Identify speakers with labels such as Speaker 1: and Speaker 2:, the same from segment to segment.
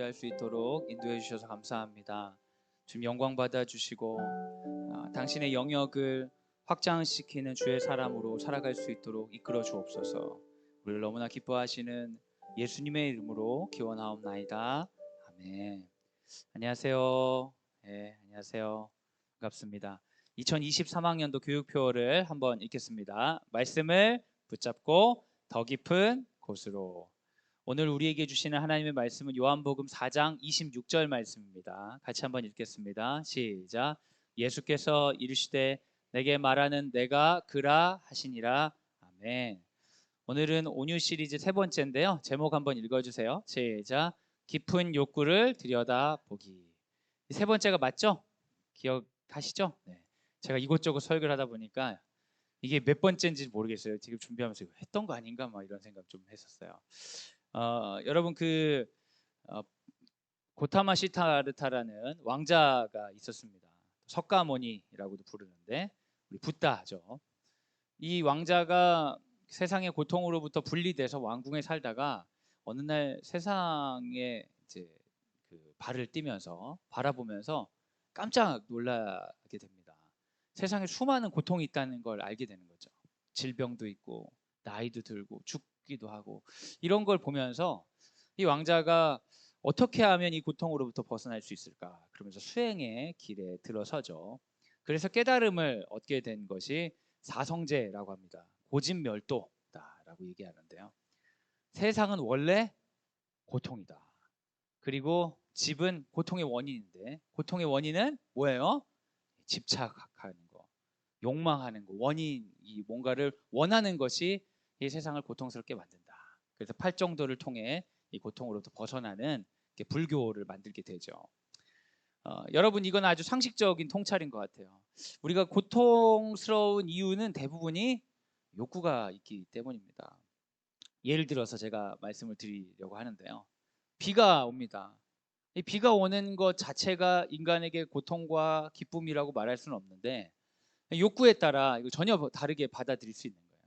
Speaker 1: 예배할 수 있도록 인도해 주셔서 감사합니다. 주님 영광 받아 주시고 당신의 영역을 확장시키는 주의 사람으로 살아갈 수 있도록 이끌어 주옵소서. 우리를 너무나 기뻐하시는 예수님의 이름으로 기원하옵나이다. 아멘. 안녕하세요. 네, 안녕하세요. 반갑습니다. 2023학년도 교육표를 한번 읽겠습니다. 말씀을 붙잡고 더 깊은 곳으로. 오늘 우리에게 주시는 하나님의 말씀은 요한복음 4장 26절 말씀입니다. 같이 한번 읽겠습니다. 시작. 예수께서 이르시되 내게 말하는 내가 그라 하시니라. 아멘. 오늘은 온유 시리즈 세 번째인데요. 제목 한번 읽어주세요. 시작. 깊은 욕구를 들여다보기. 세 번째가 맞죠? 기억하시죠? 네. 제가 이곳저곳 설교를 하다 보니까 이게 몇 번째인지 모르겠어요. 지금 준비하면서 이거 했던 거 아닌가 막 이런 생각 좀 했었어요. 여러분 고타마 시타르타라는 왕자가 있었습니다. 석가모니라고도 부르는데 우리 붓다죠. 이 왕자가 세상의 고통으로부터 분리돼서 왕궁에 살다가 어느 날 세상에 이제 발을 띄면서 바라보면서 깜짝 놀라게 됩니다. 세상에 수많은 고통이 있다는 걸 알게 되는 거죠. 질병도 있고 나이도 들고 죽기도 하고 이런 걸 보면서 이 왕자가 어떻게 하면 이 고통으로부터 벗어날 수 있을까? 그러면서 수행의 길에 들어서죠. 그래서 깨달음을 얻게 된 것이 사성제라고 합니다. 고진멸도다라고 얘기하는데요. 세상은 원래 고통이다. 그리고 집은 고통의 원인인데 고통의 원인은 뭐예요? 집착하는 거, 욕망하는 거, 원인이 뭔가를 원하는 것이 이 세상을 고통스럽게 만든다. 그래서 팔정도를 통해 이 고통으로부터 벗어나는 불교를 만들게 되죠. 여러분 이건 아주 상식적인 통찰인 것 같아요. 우리가 고통스러운 이유는 대부분이 욕구가 있기 때문입니다. 예를 들어서 제가 말씀을 드리려고 하는데요. 비가 옵니다. 이 비가 오는 것 자체가 인간에게 고통과 기쁨이라고 말할 수는 없는데 욕구에 따라 이거 전혀 다르게 받아들일 수 있는 거예요.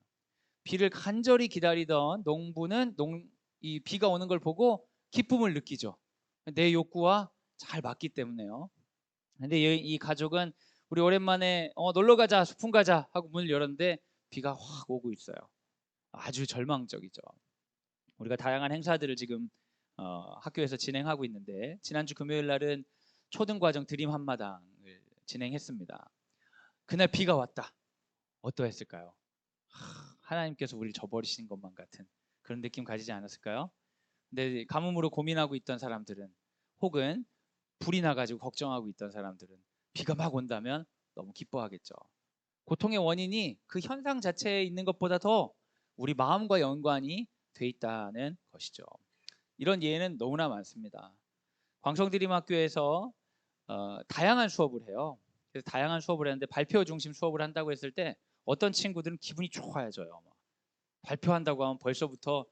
Speaker 1: 비를 간절히 기다리던 농부는 이 비가 오는 걸 보고 기쁨을 느끼죠. 내 욕구와 잘 맞기 때문에요. 근데 이 가족은 우리 오랜만에 놀러 가자, 소풍 가자 하고 문을 열었는데 비가 확 오고 있어요. 아주 절망적이죠. 우리가 다양한 행사들을 지금 학교에서 진행하고 있는데 지난주 금요일 날은 초등과정 드림 한마당을 진행했습니다. 그날 비가 왔다. 어떠했을까요? 하나님께서 우리를 저버리신 것만 같은 그런 느낌 가지지 않았을까요? 근데 가뭄으로 고민하고 있던 사람들은 혹은 불이 나가지고 걱정하고 있던 사람들은 비가 막 온다면 너무 기뻐하겠죠. 고통의 원인이 그 현상 자체에 있는 것보다 더 우리 마음과 연관이 돼 있다는 것이죠. 이런 예는 너무나 많습니다. 광성드림학교에서 다양한 수업을 해요. 그래서 다양한 수업을 했는데 발표 중심 수업을 한다고 했을 때 어떤 친구들은 기분이 좋아져요. 발표한다고 하면 벌써부터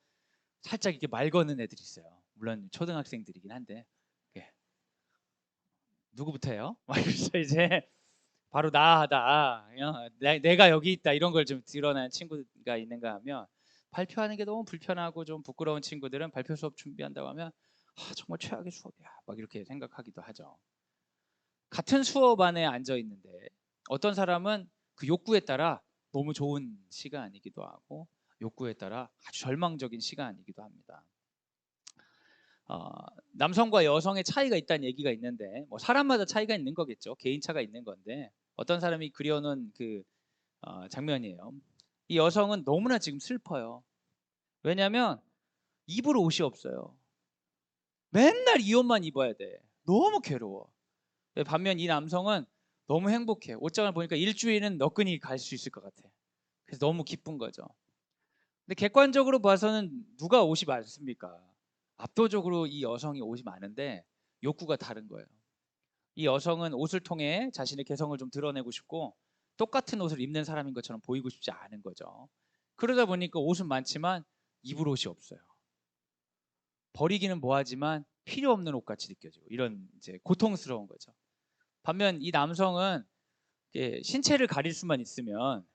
Speaker 1: 살짝 이렇게 말 거는 애들이 있어요. 물론 초등학생들이긴 한데 누구부터 해요? 그래서 이제 바로 나다. 내가 여기 있다 이런 걸 좀 드러낸 친구가 있는가 하면 발표하는 게 너무 불편하고 좀 부끄러운 친구들은 발표 수업 준비한다고 하면 정말 최악의 수업이야 막 이렇게 생각하기도 하죠. 같은 수업 안에 앉아 있는데 어떤 사람은 그 욕구에 따라 너무 좋은 시간이기도 하고 욕구에 따라 아주 절망적인 시간이기도 합니다. 남성과 여성의 차이가 있다는 얘기가 있는데 뭐 사람마다 차이가 있는 거겠죠. 개인차가 있는 건데 어떤 사람이 그려놓은 그 장면이에요. 이 여성은 너무나 지금 슬퍼요. 왜냐하면 입을 옷이 없어요. 맨날 이 옷만 입어야 돼. 너무 괴로워. 반면 이 남성은 너무 행복해. 옷장을 보니까 일주일은 너끈히 갈 수 있을 것 같아. 그래서 너무 기쁜 거죠. 근데 객관적으로 봐서는 누가 옷이 많습니까? 압도적으로 이 여성이 옷이 많은데 욕구가 다른 거예요. 이 여성은 옷을 통해 자신의 개성을 좀 드러내고 싶고 똑같은 옷을 입는 사람인 것처럼 보이고 싶지 않은 거죠. 그러다 보니까 옷은 많지만 입을 옷이 없어요. 버리기는 뭐하지만 필요 없는 옷 같이 느껴지고 이런 이제 고통스러운 거죠. 반면 이 남성은 신체를 가릴 수만 있으면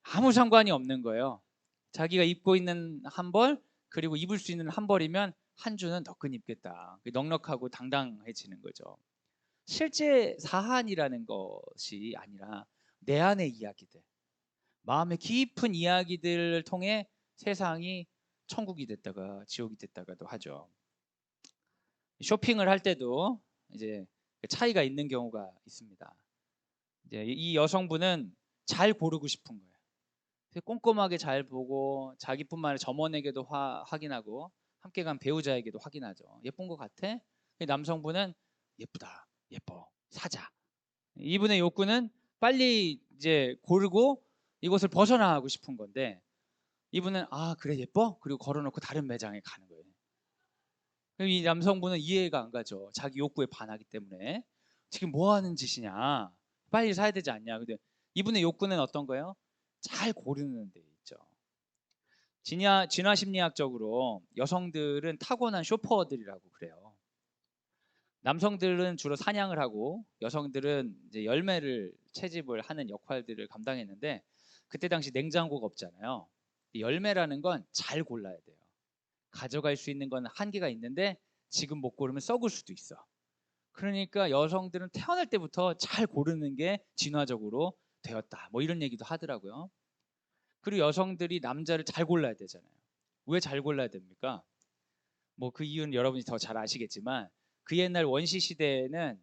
Speaker 1: 아무 상관이 없는 거예요. 자기가 입고 있는 한 벌 그리고 입을 수 있는 한 벌이면 한 주는 더 끈입겠다. 넉넉하고 당당해지는 거죠. 실제 사한이라는 것이 아니라 내 안의 이야기들, 마음의 깊은 이야기들을 통해 세상이 천국이 됐다가 지옥이 됐다가도 하죠. 쇼핑을 할 때도 이제 차이가 있는 경우가 있습니다. 이제 이 여성분은 잘 고르고 싶은 거예요. 꼼꼼하게 잘 보고 자기뿐만 아니라 점원에게도 확인하고 함께 간 배우자에게도 확인하죠. 예쁜 것 같아? 남성분은 예쁘다, 예뻐, 사자. 이분의 욕구는 빨리 이제 고르고 이것을 벗어나고 싶은 건데, 이분은 아 그래 예뻐? 그리고 걸어놓고 다른 매장에 가는 거예요. 그럼 이 남성분은 이해가 안 가죠. 자기 욕구에 반하기 때문에. 지금 뭐 하는 짓이냐, 빨리 사야 되지 않냐. 근데 이분의 욕구는 어떤 거예요? 잘 고르는 데 있죠. 진화 심리학적으로 여성들은 타고난 쇼퍼들이라고 그래요. 남성들은 주로 사냥을 하고 여성들은 이제 열매를 채집을 하는 역할들을 감당했는데, 그때 당시 냉장고가 없잖아요. 열매라는 건 잘 골라야 돼요. 가져갈 수 있는 건 한계가 있는데 지금 못 고르면 썩을 수도 있어. 그러니까 여성들은 태어날 때부터 잘 고르는 게 진화적으로 되었다. 뭐 이런 얘기도 하더라고요. 그리고 여성들이 남자를 잘 골라야 되잖아요. 왜 잘 골라야 됩니까? 뭐 그 이유는 여러분이 더 잘 아시겠지만, 그 옛날 원시 시대에는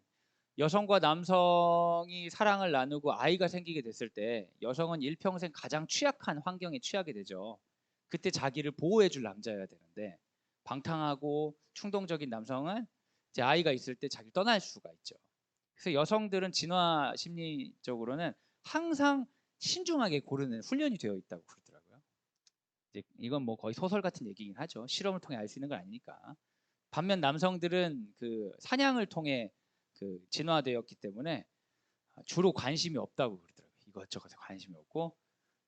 Speaker 1: 여성과 남성이 사랑을 나누고 아이가 생기게 됐을 때 여성은 일평생 가장 취약한 환경에 취하게 되죠. 그때 자기를 보호해줄 남자여야 되는데, 방탕하고 충동적인 남성은 이제 아이가 있을 때 자기를 떠날 수가 있죠. 그래서 여성들은 진화 심리적으로는 항상 신중하게 고르는 훈련이 되어 있다고 그러더라고요. 이제 이건 뭐 거의 소설 같은 얘기긴 하죠. 실험을 통해 알 수 있는 건 아니니까. 반면 남성들은 그 사냥을 통해 그 진화되었기 때문에 주로 관심이 없다고 그러더라고요. 이것저것에 관심이 없고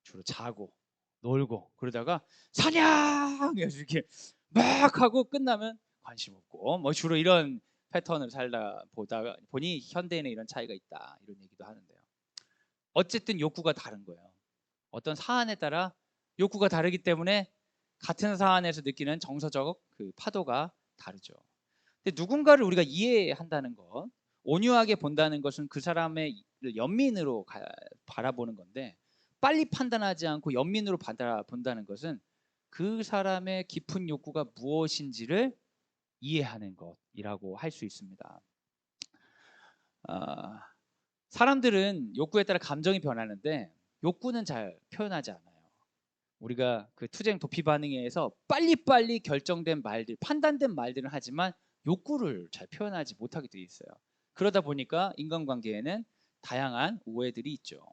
Speaker 1: 주로 자고 놀고 그러다가 사냥 이렇게 막 하고 끝나면 관심 없고, 뭐 주로 이런 패턴을 살다 보다가 보니 현대에는 이런 차이가 있다, 이런 얘기도 하는데요. 어쨌든 욕구가 다른 거예요. 어떤 사안에 따라 욕구가 다르기 때문에 같은 사안에서 느끼는 정서적 그 파도가 다르죠. 근데 누군가를 우리가 이해한다는 것, 온유하게 본다는 것은 그 사람의 연민으로 바라보는 건데, 빨리 판단하지 않고 연민으로 바라본다는 것은 그 사람의 깊은 욕구가 무엇인지를 이해하는 것이라고 할 수 있습니다. 사람들은 욕구에 따라 감정이 변하는데 욕구는 잘 표현하지 않아요. 우리가 그 투쟁 도피 반응에 의해서 빨리빨리 결정된 말들, 판단된 말들은 하지만 욕구를 잘 표현하지 못하게 돼 있어요. 그러다 보니까 인간관계에는 다양한 오해들이 있죠.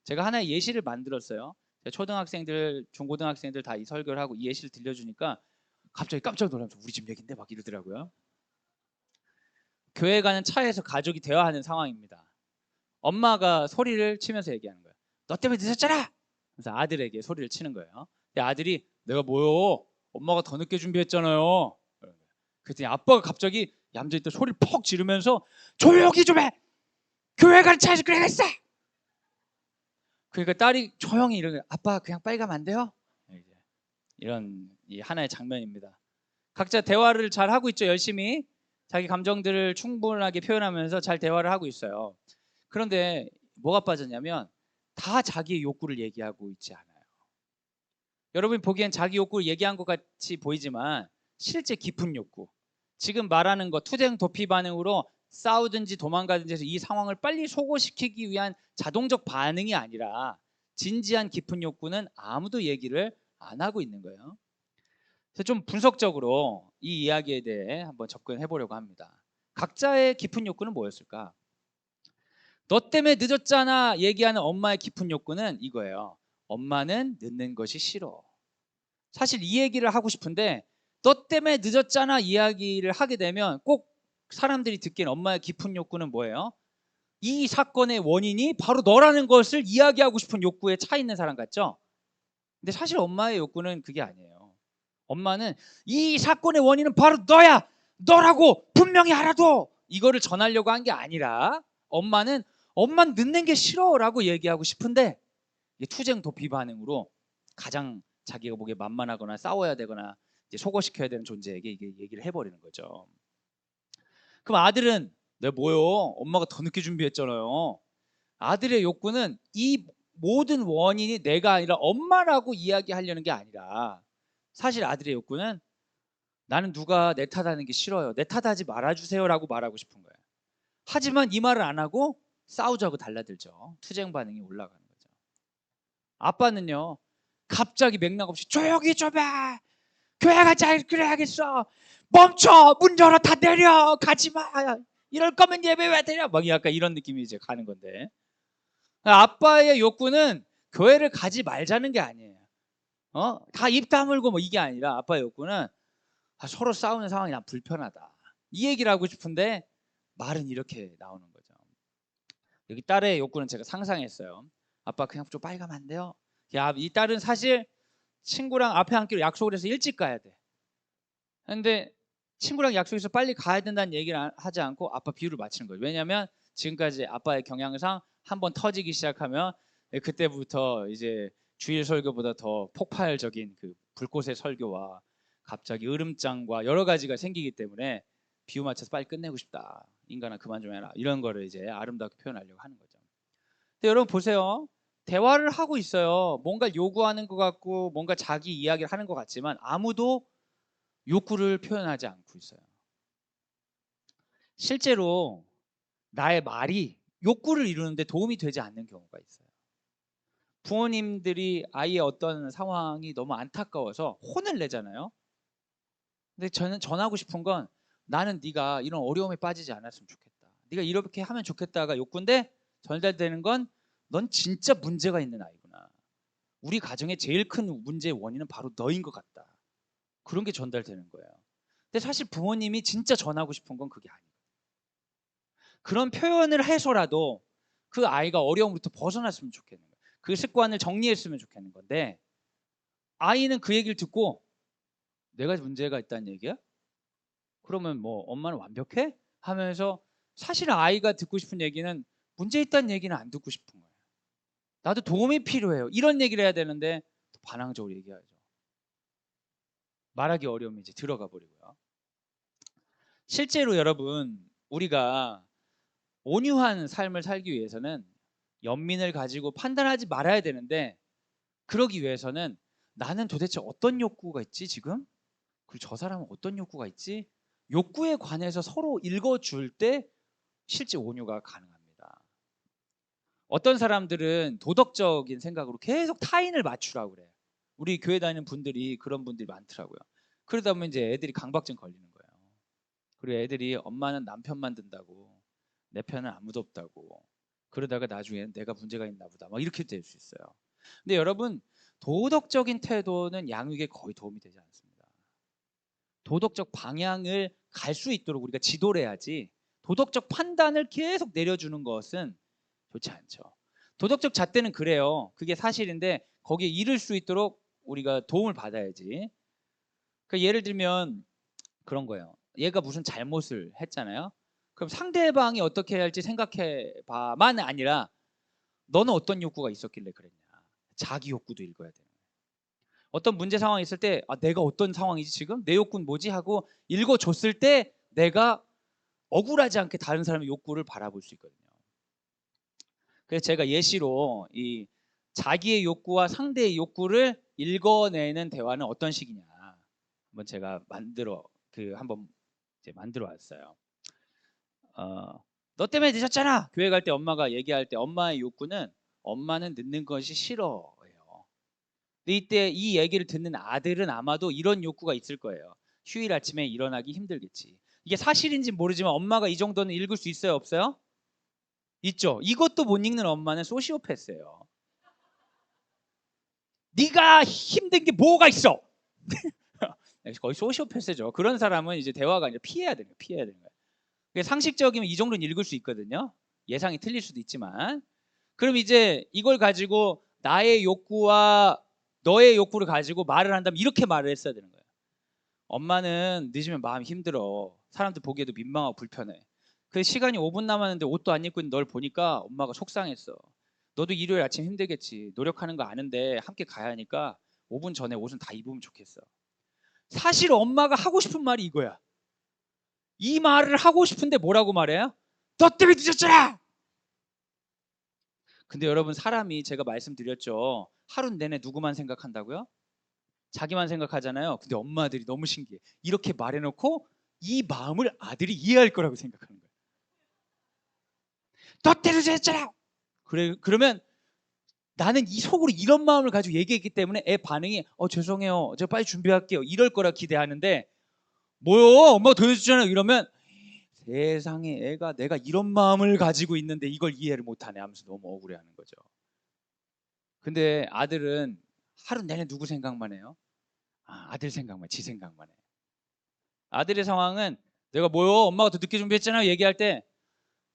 Speaker 1: 제가 하나의 예시를 만들었어요. 초등학생들, 중고등학생들 다 이 설교를 하고 이 예시를 들려주니까 갑자기 깜짝 놀라면서 우리 집 얘기인데 막 이러더라고요. 교회 가는 차에서 가족이 대화하는 상황입니다. 엄마가 소리를 치면서 얘기하는 거예요. 너 때문에 늦었잖아! 그래서 아들에게 소리를 치는 거예요. 근데 아들이 내가 뭐요? 엄마가 더 늦게 준비했잖아요. 그랬더니 아빠가 갑자기 얌전히 또 소리를 퍽 지르면서 조용히 좀 해! 교회 가는 차에서 그래야겠어! 그러니까 딸이 조용히 이러는 거예요. 아빠 그냥 빨리 가면 안 돼요? 이런 하나의 장면입니다. 각자 대화를 잘 하고 있죠. 열심히 자기 감정들을 충분하게 표현하면서 잘 대화를 하고 있어요. 그런데 뭐가 빠졌냐면 다 자기의 욕구를 얘기하고 있지 않아요. 여러분이 보기엔 자기 욕구를 얘기한 것 같이 보이지만 실제 깊은 욕구, 지금 말하는 것, 투쟁 도피 반응으로 싸우든지 도망가든지 해서 이 상황을 빨리 소거시키기 위한 자동적 반응이 아니라 진지한 깊은 욕구는 아무도 얘기를 안 하고 있는 거예요. 그래서 좀 분석적으로 이 이야기에 대해 한번 접근해 보려고 합니다. 각자의 깊은 욕구는 뭐였을까? 너 때문에 늦었잖아 얘기하는 엄마의 깊은 욕구는 이거예요. 엄마는 늦는 것이 싫어. 사실 이 얘기를 하고 싶은데 너 때문에 늦었잖아 이야기를 하게 되면 꼭 사람들이 듣기엔 엄마의 깊은 욕구는 뭐예요? 이 사건의 원인이 바로 너라는 것을 이야기하고 싶은 욕구에 차 있는 사람 같죠? 근데 사실 엄마의 욕구는 그게 아니에요. 엄마는 이 사건의 원인은 바로 너야! 너라고! 분명히 알아도! 이거를 전하려고 한 게 아니라 엄마는 늦는 게 싫어라고 얘기하고 싶은데, 이게 투쟁 도피 반응으로 가장 자기가 보기에 만만하거나 싸워야 되거나 이제 소거시켜야 되는 존재에게 이게 얘기를 해버리는 거죠. 그럼 아들은 내가 뭐요? 엄마가 더 늦게 준비했잖아요. 아들의 욕구는 이 모든 원인이 내가 아니라 엄마라고 이야기하려는 게 아니라 사실 아들의 욕구는 나는 누가 내 탓하는 게 싫어요. 내 탓하지 말아주세요라고 말하고 싶은 거예요. 하지만 이 말을 안 하고 싸우자고 달라들죠. 투쟁 반응이 올라가는 거죠. 아빠는요. 갑자기 맥락 없이 조용히 좀 해. 교회 가자 그래야겠어. 멈춰. 문 열어. 다 내려. 가지 마. 이럴 거면 예배 왜 드려? 막 약간 이런 느낌이 이제 가는 건데. 아빠의 욕구는 교회를 가지 말자는 게 아니에요. 다 입 다물고 뭐 이게 아니라 아빠의 욕구는 서로 싸우는 상황이 난 불편하다. 이 얘기를 하고 싶은데 말은 이렇게 나오는 거죠. 여기 딸의 욕구는 제가 상상했어요. 아빠 그냥 좀 빨리 가면 안 돼요? 야, 이 딸은 사실 친구랑 앞에 앉기로 약속을 해서 일찍 가야 돼. 근데 친구랑 약속해서 빨리 가야 된다는 얘기를 하지 않고 아빠 비유를 맞추는 거예요. 왜냐하면 지금까지 아빠의 경향상 한번 터지기 시작하면 그때부터 이제 주일 설교보다 더 폭발적인 그 불꽃의 설교와 갑자기 으름장과 여러 가지가 생기기 때문에 비유 맞춰서 빨리 끝내고 싶다. 인간아 그만 좀 해라. 이런 거를 이제 아름답게 표현하려고 하는 거죠. 근데 여러분 보세요. 대화를 하고 있어요. 뭔가 요구하는 것 같고 뭔가 자기 이야기를 하는 것 같지만 아무도 욕구를 표현하지 않고 있어요. 실제로 나의 말이 욕구를 이루는데 도움이 되지 않는 경우가 있어요. 부모님들이 아이의 어떤 상황이 너무 안타까워서 혼을 내잖아요. 근데 저는 전하고 싶은 건 나는 네가 이런 어려움에 빠지지 않았으면 좋겠다. 네가 이렇게 하면 좋겠다가 욕구인데 전달되는 건 넌 진짜 문제가 있는 아이구나. 우리 가정의 제일 큰 문제의 원인은 바로 너인 것 같다. 그런 게 전달되는 거예요. 근데 사실 부모님이 진짜 전하고 싶은 건 그게 아니에요. 그런 표현을 해서라도 그 아이가 어려움부터 벗어났으면 좋겠는 거예요. 그 습관을 정리했으면 좋겠는 건데 아이는 그 얘기를 듣고 내가 문제가 있다는 얘기야? 그러면 뭐 엄마는 완벽해? 하면서 사실 아이가 듣고 싶은 얘기는 문제 있다는 얘기는 안 듣고 싶은 거예요. 나도 도움이 필요해요. 이런 얘기를 해야 되는데 반항적으로 얘기하죠. 말하기 어려우면 이제 들어가 버리고요. 실제로 여러분 우리가 온유한 삶을 살기 위해서는 연민을 가지고 판단하지 말아야 되는데 그러기 위해서는 나는 도대체 어떤 욕구가 있지 지금? 그리고 저 사람은 어떤 욕구가 있지? 욕구에 관해서 서로 읽어줄 때 실제 온유가 가능합니다. 어떤 사람들은 도덕적인 생각으로 계속 타인을 맞추라고 그래요. 우리 교회 다니는 분들이 그런 분들이 많더라고요. 그러다 보면 이제 애들이 강박증 걸리는 거예요. 그리고 애들이 엄마는 남편만 든다고 내 편은 아무도 없다고 그러다가 나중에 내가 문제가 있나 보다 막 이렇게 될 수 있어요. 근데 여러분 도덕적인 태도는 양육에 거의 도움이 되지 않습니다. 도덕적 방향을 갈 수 있도록 우리가 지도를 해야지 도덕적 판단을 계속 내려주는 것은 좋지 않죠. 도덕적 잣대는 그래요. 그게 사실인데 거기에 이를 수 있도록 우리가 도움을 받아야지. 그 예를 들면 그런 거예요. 얘가 무슨 잘못을 했잖아요. 그럼 상대방이 어떻게 해야 할지 생각해 봐만 아니라 너는 어떤 욕구가 있었길래 그랬냐. 자기 욕구도 읽어야 돼요. 어떤 문제 상황이 있을 때 내가 어떤 상황이지 지금? 내 욕구는 뭐지? 하고 읽어줬을 때 내가 억울하지 않게 다른 사람의 욕구를 바라볼 수 있거든요. 그래서 제가 예시로 이 자기의 욕구와 상대의 욕구를 읽어내는 대화는 어떤 식이냐 한번 제가 한번 이제 만들어 왔어요. 너 때문에 늦었잖아. 교회 갈 때 엄마가 얘기할 때 엄마의 욕구는 엄마는 늦는 것이 싫어요. 근데 이때 이 얘기를 듣는 아들은 아마도 이런 욕구가 있을 거예요. 휴일 아침에 일어나기 힘들겠지. 이게 사실인지 모르지만 엄마가 이 정도는 읽을 수 있어요, 없어요? 있죠. 이것도 못 읽는 엄마는 소시오패스예요. 네가 힘든 게 뭐가 있어? 거의 소시오패스죠. 그런 사람은 이제 대화가 아니라 피해야 되는 거예요. 피해야 되는 거예요. 상식적이면 이 정도는 읽을 수 있거든요. 예상이 틀릴 수도 있지만. 그럼 이제 이걸 가지고 나의 욕구와 너의 욕구를 가지고 말을 한다면 이렇게 말을 했어야 되는 거예요. 엄마는 늦으면 마음이 힘들어. 사람들 보기에도 민망하고 불편해. 그 시간이 5분 남았는데 옷도 안 입고 있는 널 보니까 엄마가 속상했어. 너도 일요일 아침 힘들겠지. 노력하는 거 아는데 함께 가야 하니까 5분 전에 옷은 다 입으면 좋겠어. 사실 엄마가 하고 싶은 말이 이거야. 이 말을 하고 싶은데 뭐라고 말해요? 너 때문에 늦었잖아. 근데 여러분, 사람이 제가 말씀드렸죠. 하루 내내 누구만 생각한다고요? 자기만 생각하잖아요. 근데 엄마들이 너무 신기해. 이렇게 말해놓고 이 마음을 아들이 이해할 거라고 생각하는 거예요. 너 때문에 늦었잖아. 그러면 나는 이 속으로 이런 마음을 가지고 얘기했기 때문에 애 반응이 죄송해요. 저 빨리 준비할게요. 이럴 거라 기대하는데 뭐요? 엄마가 더 해주잖아요. 이러면 세상에 애가 내가 이런 마음을 가지고 있는데 이걸 이해를 못하네 하면서 너무 억울해하는 거죠. 근데 아들은 하루 내내 누구 생각만 해요? 아들 생각만, 지 생각만 해. 아들의 상황은 내가 뭐요? 엄마가 더 늦게 준비했잖아요. 얘기할 때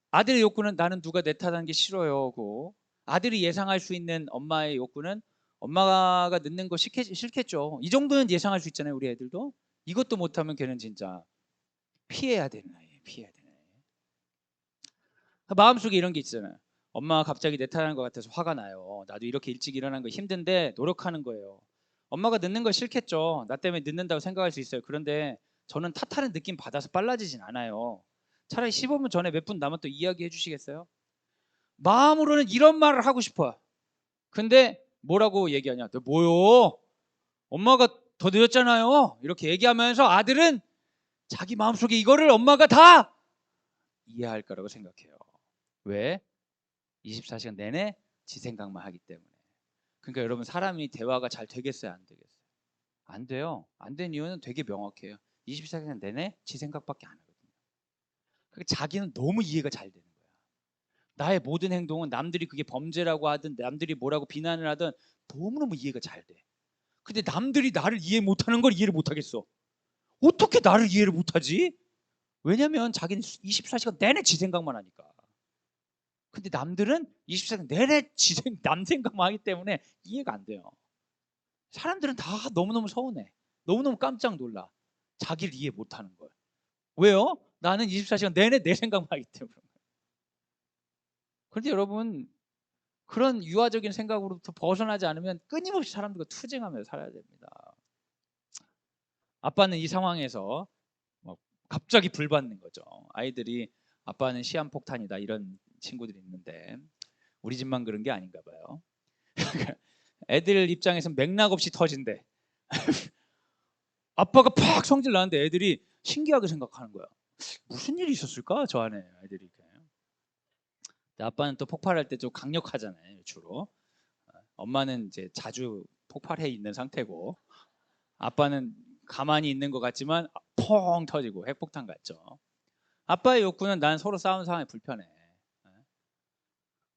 Speaker 1: 아들의 욕구는 나는 누가 내 탓하는 게 싫어요고, 아들이 예상할 수 있는 엄마의 욕구는 엄마가 늦는 거 싫겠죠. 이 정도는 예상할 수 있잖아요. 우리 애들도. 이것도 못하면 걔는 진짜 피해야 되는 아이예요. 피해야 되는 아이예요. 마음속에 이런 게 있잖아요. 엄마가 갑자기 내 탓하는 것 같아서 화가 나요. 나도 이렇게 일찍 일어나는 거 힘든데 노력하는 거예요. 엄마가 늦는 거 싫겠죠. 나 때문에 늦는다고 생각할 수 있어요. 그런데 저는 탓하는 느낌 받아서 빨라지진 않아요. 차라리 15분 전에 몇 분 남은 또 이야기해 주시겠어요? 마음으로는 이런 말을 하고 싶어요. 근데 뭐라고 얘기하냐? 너 뭐요? 엄마가 더 늦었잖아요. 이렇게 얘기하면서 아들은 자기 마음속에 이거를 엄마가 다 이해할 거라고 생각해요. 왜? 24시간 내내 지 생각만 하기 때문에. 그러니까 여러분, 사람이 대화가 잘 되겠어요? 안 되겠어요? 안 돼요. 안 된 이유는 되게 명확해요. 24시간 내내 지 생각밖에 안 하거든요. 그러니까 자기는 너무 이해가 잘 되는 거야. 나의 모든 행동은 남들이 그게 범죄라고 하든 남들이 뭐라고 비난을 하든 너무너무 이해가 잘 돼. 근데 남들이 나를 이해 못하는 걸 이해를 못하겠어. 어떻게 나를 이해를 못하지? 왜냐면 자기는 24시간 내내 지 생각만 하니까. 근데 남들은 24시간 내내 남 생각만 하기 때문에 이해가 안 돼요. 사람들은 다 너무너무 서운해. 너무너무 깜짝 놀라. 자기를 이해 못하는 걸. 왜요? 나는 24시간 내내 내 생각만 하기 때문에. 그런데 여러분, 그런 유아적인 생각으로부터 벗어나지 않으면 끊임없이 사람들과 투쟁하며 살아야 됩니다. 아빠는 이 상황에서 갑자기 불받는 거죠. 아이들이 아빠는 시한폭탄이다 이런 친구들이 있는데 우리 집만 그런 게 아닌가 봐요. 애들 입장에서는 맥락 없이 터진대. 아빠가 팍 성질 나는데 애들이 신기하게 생각하는 거야. 무슨 일이 있었을까 저 안에 아이들이. 아빠는 또 폭발할 때 좀 강력하잖아요 주로. 엄마는 이제 자주 폭발해 있는 상태고 아빠는 가만히 있는 것 같지만 펑 터지고 핵폭탄 같죠. 아빠의 욕구는 난 서로 싸우는 상황이 불편해.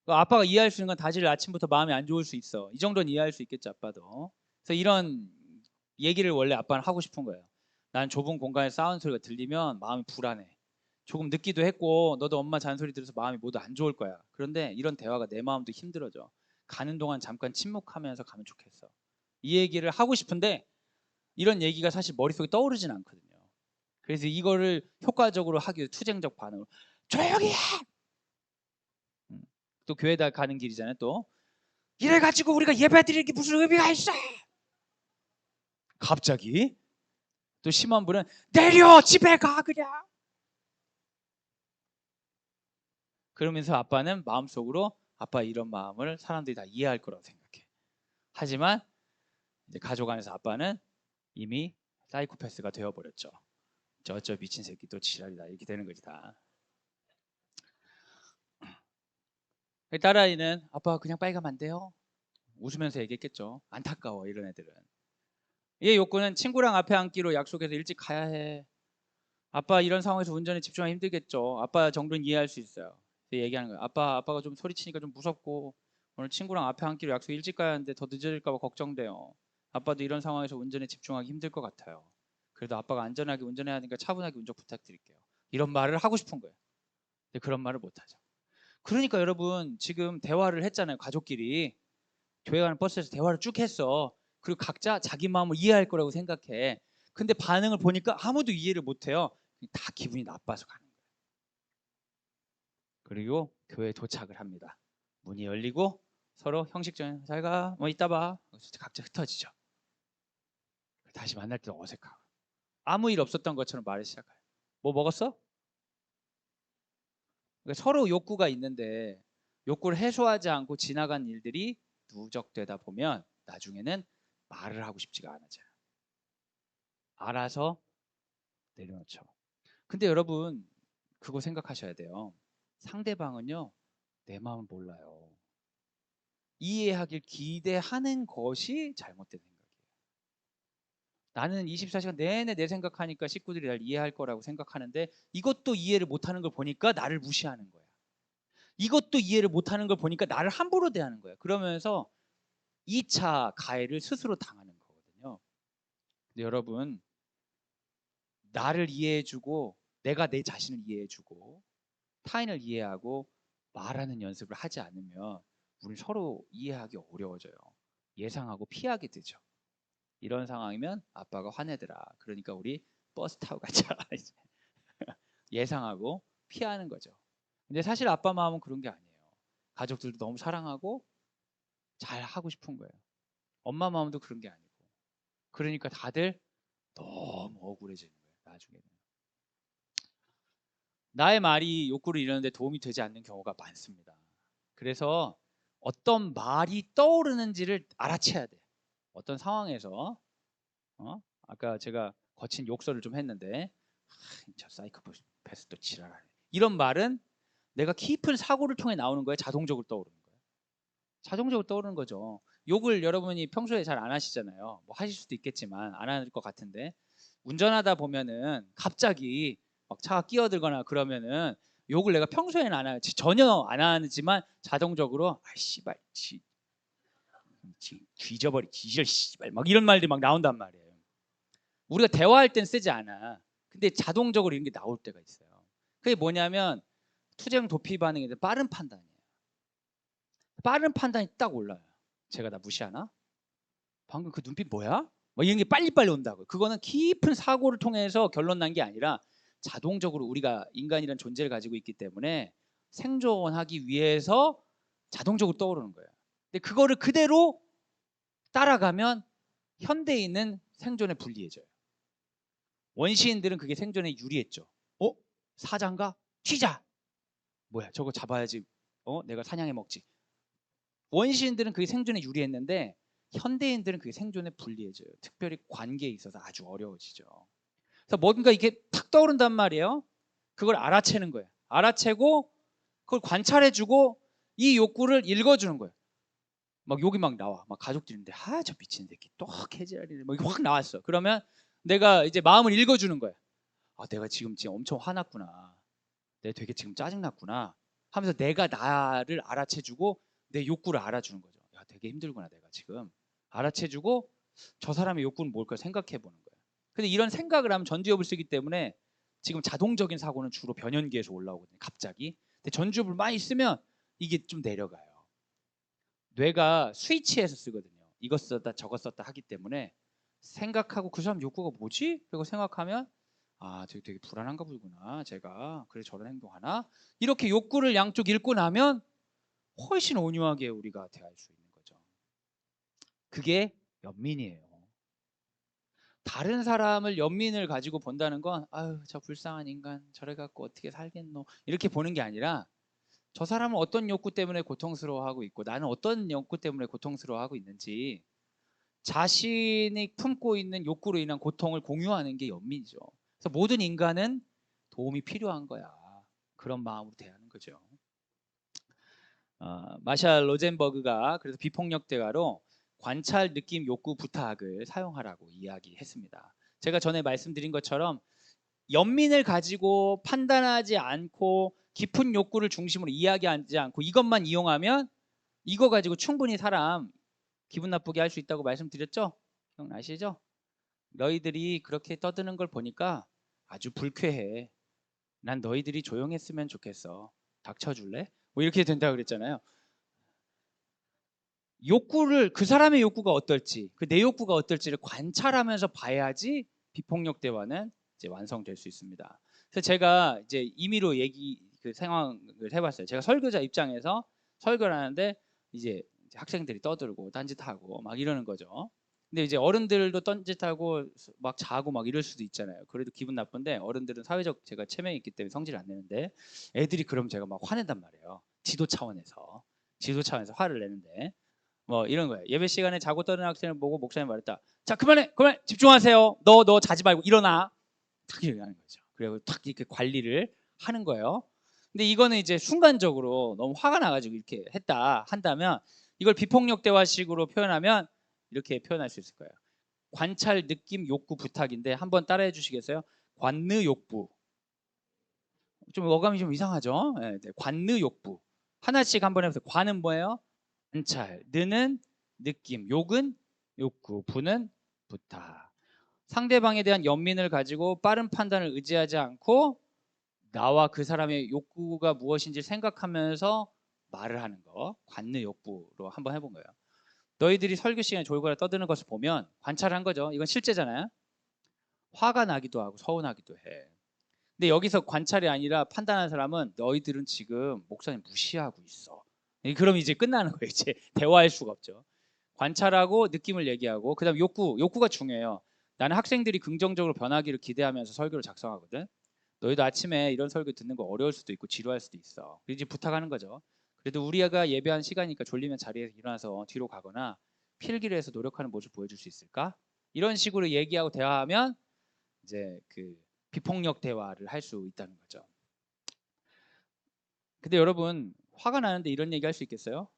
Speaker 1: 아빠가 이해할 수 있는 건 다질 아침부터 마음이 안 좋을 수 있어. 이 정도는 이해할 수 있겠죠 아빠도. 그래서 이런 얘기를 원래 아빠는 하고 싶은 거예요. 난 좁은 공간에 싸우는 소리가 들리면 마음이 불안해. 조금 늦기도 했고 너도 엄마 잔소리 들어서 마음이 모두 안 좋을 거야. 그런데 이런 대화가 내 마음도 힘들어져. 가는 동안 잠깐 침묵하면서 가면 좋겠어. 이 얘기를 하고 싶은데 이런 얘기가 사실 머릿속에 떠오르진 않거든요. 그래서 이거를 효과적으로 하기 위해 투쟁적 반응으로 조용히 해! 또 교회다 가는 길이잖아요. 또 이래가지고 우리가 예배드리는 게 무슨 의미가 있어? 갑자기 또 심한 분은 내려 집에 가 그냥. 그러면서 아빠는 마음속으로 아빠 이런 마음을 사람들이 다 이해할 거라고 생각해. 하지만 이제 가족 안에서 아빠는 이미 사이코패스가 되어버렸죠. 저 미친 새끼 또 지랄이다 이렇게 되는 거지 다. 딸아이는 아빠 그냥 빨리 가면 안 돼요? 웃으면서 얘기했겠죠. 안타까워 이런 애들은. 얘 욕구는 친구랑 앞에 앉기로 약속해서 일찍 가야 해. 아빠 이런 상황에서 운전에 집중하기 힘들겠죠. 아빠 정도는 이해할 수 있어요. 얘기하는 거예요. 아빠가 좀 소리치니까 좀 무섭고 오늘 친구랑 앞에 앉기로 약속 일찍 가야 하는데 더 늦어질까 봐 걱정돼요. 아빠도 이런 상황에서 운전에 집중하기 힘들 것 같아요. 그래도 아빠가 안전하게 운전해야 하니까 차분하게 운전 부탁드릴게요. 이런 말을 하고 싶은 거예요. 근데 그런 말을 못하죠. 그러니까 여러분 지금 대화를 했잖아요. 가족끼리 교회 가는 버스에서 대화를 쭉 했어. 그리고 각자 자기 마음을 이해할 거라고 생각해. 근데 반응을 보니까 아무도 이해를 못해요. 다 기분이 나빠서 가는 거예요. 그리고 교회에 도착을 합니다. 문이 열리고 서로 형식적인 잘 가, 뭐 이따 봐. 각자 흩어지죠. 다시 만날 때 어색하고. 아무 일 없었던 것처럼 말을 시작해요. 뭐 먹었어? 그러니까 서로 욕구가 있는데 욕구를 해소하지 않고 지나간 일들이 누적되다 보면 나중에는 말을 하고 싶지가 않아져요. 알아서 내려놓죠. 근데 여러분 그거 생각하셔야 돼요. 상대방은요 내 마음을 몰라요. 이해하길 기대하는 것이 잘못된 생각이에요. 나는 24시간 내내 내 생각하니까 식구들이 날 이해할 거라고 생각하는데 이것도 이해를 못하는 걸 보니까 나를 무시하는 거야. 이것도 이해를 못하는 걸 보니까 나를 함부로 대하는 거야. 그러면서 2차 가해를 스스로 당하는 거거든요. 근데 여러분 나를 이해해주고 내가 내 자신을 이해해주고 타인을 이해하고 말하는 연습을 하지 않으면 우리 서로 이해하기 어려워져요. 예상하고 피하게 되죠. 이런 상황이면 아빠가 화내더라. 그러니까 우리 버스 타고 가자. 예상하고 피하는 거죠. 근데 사실 아빠 마음은 그런 게 아니에요. 가족들도 너무 사랑하고 잘 하고 싶은 거예요. 엄마 마음도 그런 게 아니고. 그러니까 다들 너무 억울해지는 거예요. 나중에는. 나의 말이 욕구를 이루는데 도움이 되지 않는 경우가 많습니다. 그래서 어떤 말이 떠오르는지를 알아채야 돼. 어떤 상황에서 아까 제가 거친 욕설을 좀 했는데 저 사이코패스 또 지랄하네. 이런 말은 내가 깊은 사고를 통해 나오는 거에 자동적으로 떠오르는 거예요. 자동적으로 떠오르는 거죠. 욕을 여러분이 평소에 잘 안 하시잖아요. 뭐 하실 수도 있겠지만 안 할 것 같은데 운전하다 보면은 갑자기 막 차가 끼어들거나 그러면은 욕을 내가 평소에는 안 하지 전혀 안 하지만 자동적으로 아 씨발 뒤져버리 뒤절 씨발 막 이런 말들이 막 나온단 말이에요. 우리가 대화할 땐 쓰지 않아. 근데 자동적으로 이런 게 나올 때가 있어요. 그게 뭐냐면 투정 도피 반응에 대한 빠른 판단이에요. 빠른 판단이 딱 올라요. 제가 나 무시하나? 방금 그 눈빛 뭐야? 뭐 이런 게 빨리빨리 온다고요. 그거는 깊은 사고를 통해서 결론 난 게 아니라 자동적으로 우리가 인간이라는 존재를 가지고 있기 때문에 생존하기 위해서 자동적으로 떠오르는 거예요. 근데 그거를 그대로 따라가면 현대인은 생존에 불리해져요. 원시인들은 그게 생존에 유리했죠. 사자인가? 튀자. 뭐야 저거 잡아야지. 내가 사냥해 먹지. 원시인들은 그게 생존에 유리했는데 현대인들은 그게 생존에 불리해져요. 특별히 관계에 있어서 아주 어려워지죠. 그래서 뭔가 이게 탁 떠오른단 말이에요. 그걸 알아채는 거예요. 알아채고 그걸 관찰해주고 이 욕구를 읽어주는 거예요. 막 욕이 막 나와. 막 가족들인데 저 미친 새끼 또 개지랄이네. 막 확 나왔어. 그러면 내가 이제 마음을 읽어주는 거예요. 내가 지금 엄청 화났구나. 내가 되게 지금 짜증났구나. 하면서 내가 나를 알아채주고 내 욕구를 알아주는 거죠. 야, 되게 힘들구나 내가 지금. 알아채주고 저 사람의 욕구는 뭘까 생각해 보는 거예요. 근데 이런 생각을 하면 전두엽을 쓰기 때문에 지금 자동적인 사고는 주로 변연기에서 올라오거든요. 갑자기. 근데 전두엽을 많이 쓰면 이게 좀 내려가요. 뇌가 스위치해서 쓰거든요. 이것 썼다 저것 썼다 하기 때문에 생각하고 그 사람 욕구가 뭐지? 그리고 생각하면 되게 불안한가 보구나. 제가 그래 저런 행동하나? 이렇게 욕구를 양쪽 읽고 나면 훨씬 온유하게 우리가 대할 수 있는 거죠. 그게 연민이에요. 다른 사람을 연민을 가지고 본다는 건 아유 저 불쌍한 인간 저래 갖고 어떻게 살겠노 이렇게 보는 게 아니라 저 사람은 어떤 욕구 때문에 고통스러워하고 있고 나는 어떤 욕구 때문에 고통스러워하고 있는지 자신이 품고 있는 욕구로 인한 고통을 공유하는 게 연민이죠. 그래서 모든 인간은 도움이 필요한 거야. 그런 마음으로 대하는 거죠. 마샬 로젠버그가 그래서 비폭력 대화로 관찰, 느낌, 욕구, 부탁을 사용하라고 이야기했습니다. 제가 전에 말씀드린 것처럼 연민을 가지고 판단하지 않고 깊은 욕구를 중심으로 이야기하지 않고 이것만 이용하면 이거 가지고 충분히 사람 기분 나쁘게 할 수 있다고 말씀드렸죠? 기억나시죠? 너희들이 그렇게 떠드는 걸 보니까 아주 불쾌해. 난 너희들이 조용했으면 좋겠어. 닥쳐줄래? 뭐 이렇게 된다고 그랬잖아요. 욕구를 그 사람의 욕구가 어떨지 그 내 욕구가 어떨지를 관찰하면서 봐야지 비폭력 대화는 이제 완성될 수 있습니다. 그래서 제가 이제 임의로 그 상황을 해봤어요. 제가 설교자 입장에서 설교를 하는데 이제 학생들이 떠들고 딴짓하고 막 이러는 거죠. 근데 이제 어른들도 딴짓하고 막 자고 막 이럴 수도 있잖아요. 그래도 기분 나쁜데 어른들은 사회적 제가 체면이 있기 때문에 성질 안 내는데 애들이 그럼 제가 막 화낸단 말이에요. 지도 차원에서 화를 내는데 뭐 이런 거예요. 예배 시간에 자고 떠드는 학생을 보고 목사님 말했다. 자 그만해 집중하세요. 너 자지 말고 일어나. 탁 이렇게 하는 거죠. 그리고 탁 이렇게 관리를 하는 거예요. 근데 이거는 이제 순간적으로 너무 화가 나가지고 이렇게 한다면 이걸 비폭력 대화식으로 표현하면 이렇게 표현할 수 있을 거예요. 관찰, 느낌, 욕구, 부탁인데 한번 따라해 주시겠어요? 관느 욕부. 좀 어감이 좀 이상하죠? 네, 네. 관느 욕부. 하나씩 한번 해보세요. 관은 뭐예요? 관찰. 느는 느낌. 욕은 욕구. 부는 부탁. 상대방에 대한 연민을 가지고 빠른 판단을 의지하지 않고 나와 그 사람의 욕구가 무엇인지 생각하면서 말을 하는 거. 관느 욕부로 한번 해본 거예요. 너희들이 설교 시간에 졸고라 떠드는 것을 보면 관찰한 거죠. 이건 실제잖아요. 화가 나기도 하고 서운하기도 해. 근데 여기서 관찰이 아니라 판단하는 사람은 너희들은 지금 목사님 무시하고 있어. 그럼 이제 끝나는 거예요. 이제 대화할 수가 없죠. 관찰하고 느낌을 얘기하고 그다음 욕구가 중요해요. 나는 학생들이 긍정적으로 변하기를 기대하면서 설교를 작성하거든. 너희도 아침에 이런 설교 듣는 거 어려울 수도 있고 지루할 수도 있어. 그래서 이제 부탁하는 거죠. 그래도 우리가 예배한 시간이니까 졸리면 자리에서 일어나서 뒤로 가거나 필기를 해서 노력하는 모습 보여줄 수 있을까? 이런 식으로 얘기하고 대화하면 이제 그 비폭력 대화를 할 수 있다는 거죠. 근데 여러분 화가 나는데 이런 얘기 할 수 있겠어요?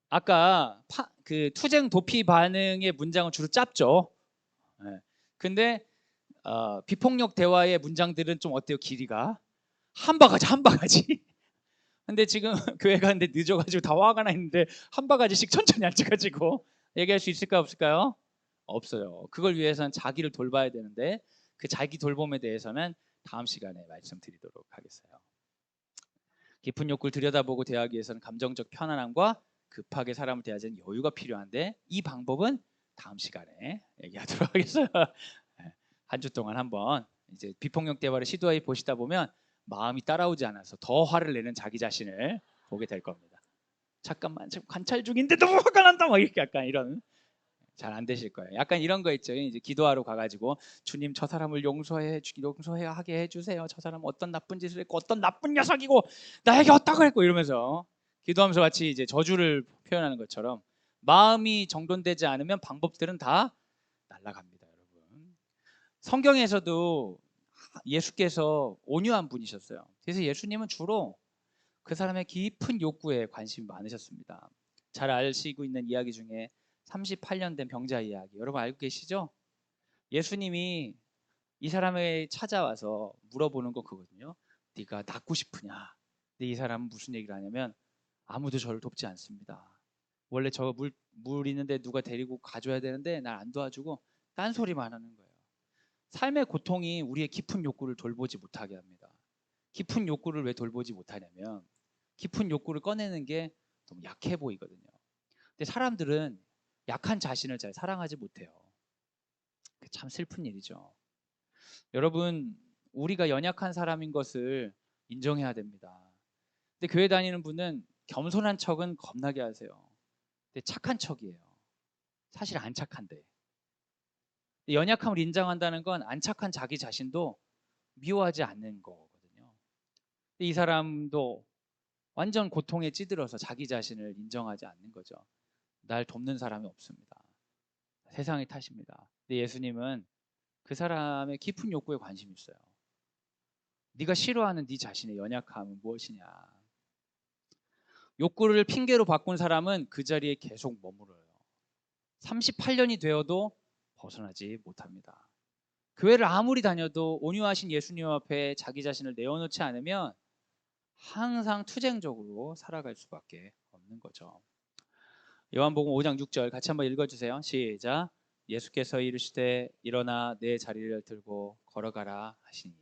Speaker 1: 아까 그 투쟁 도피 반응의 문장은 주로 짧죠. 네. 근데 비폭력 대화의 문장들은 좀 어때요? 길이가 한 바가지 한 바가지. 근데 지금 교회 가는데 늦어가지고 다 화가 나 있는데 한 바가지씩 천천히 앉아가지고 얘기할 수 있을까 없을까요? 없어요. 그걸 위해서는 자기를 돌봐야 되는데 그 자기 돌봄에 대해서는 다음 시간에 말씀드리도록 하겠어요. 깊은 욕구를 들여다보고 대하기 위해서는 감정적 편안함과 급하게 사람을 대하지 않는 여유가 필요한데 이 방법은 다음 시간에 얘기하도록 하겠어요. 한 주 동안 한번 이제 비폭력 대화를 시도해 보시다 보면 마음이 따라오지 않아서 더 화를 내는 자기 자신을 보게 될 겁니다. 잠깐만 지금 관찰 중인데 너무 화가 난다 막 이렇게 약간 이런 잘 안 되실 거예요. 약간 이런 거 있죠. 이제 기도하러 가가지고 주님 저 사람을 용서해 하게 해주세요. 저 사람 어떤 나쁜 짓을 했고 어떤 나쁜 녀석이고 나에게 어떠고 했고 이러면서 기도하면서 마치 이제 저주를 표현하는 것처럼 마음이 정돈되지 않으면 방법들은 다 날아갑니다, 여러분. 성경에서도 예수께서 온유한 분이셨어요. 그래서 예수님은 주로 그 사람의 깊은 욕구에 관심이 많으셨습니다. 잘 아시고 있는 이야기 중에 38년 된 병자 이야기 여러분 알고 계시죠? 예수님이 이 사람을 찾아와서 물어보는 거 그거든요. 네가 낫고 싶으냐? 근데 이 사람은 무슨 얘기를 하냐면 아무도 저를 돕지 않습니다. 원래 저 물 있는데 누가 데리고 가줘야 되는데 날 안 도와주고 딴소리만 하는 거예요. 삶의 고통이 우리의 깊은 욕구를 돌보지 못하게 합니다. 깊은 욕구를 왜 돌보지 못하냐면 깊은 욕구를 꺼내는 게 너무 약해 보이거든요. 근데 사람들은 약한 자신을 잘 사랑하지 못해요. 참 슬픈 일이죠. 여러분, 우리가 연약한 사람인 것을 인정해야 됩니다. 근데 교회 다니는 분은 겸손한 척은 겁나게 하세요. 근데 착한 척이에요. 사실 안 착한데. 연약함을 인정한다는 건 안 착한 자기 자신도 미워하지 않는 거거든요. 이 사람도 완전 고통에 찌들어서 자기 자신을 인정하지 않는 거죠. 날 돕는 사람이 없습니다. 세상의 탓입니다. 근데 예수님은 그 사람의 깊은 욕구에 관심이 있어요. 네가 싫어하는 네 자신의 연약함은 무엇이냐. 욕구를 핑계로 바꾼 사람은 그 자리에 계속 머물어요. 38년이 되어도 벗어나지 못합니다. 교회를 아무리 다녀도 온유하신 예수님 앞에 자기 자신을 내어놓지 않으면 항상 투쟁적으로 살아갈 수밖에 없는 거죠. 요한복음 5장 6절 같이 한번 읽어주세요. 시작. 예수께서 이르시되 일어나 내 자리를 들고 걸어가라 하시니.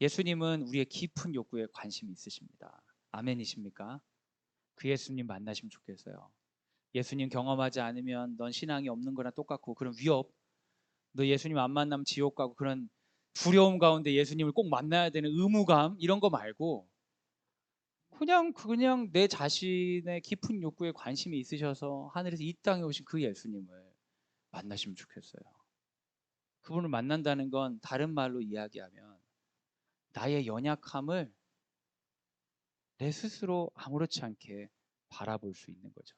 Speaker 1: 예수님은 우리의 깊은 욕구에 관심이 있으십니다. 아멘이십니까? 그 예수님 만나시면 좋겠어요. 예수님 경험하지 않으면 넌 신앙이 없는 거나 똑같고 그런 위협, 너 예수님 안 만나면 지옥 가고 그런 두려움 가운데 예수님을 꼭 만나야 되는 의무감 이런 거 말고 그냥 내 자신의 깊은 욕구에 관심이 있으셔서 하늘에서 이 땅에 오신 그 예수님을 만나시면 좋겠어요. 그분을 만난다는 건 다른 말로 이야기하면 나의 연약함을 내 스스로 아무렇지 않게 바라볼 수 있는 거죠.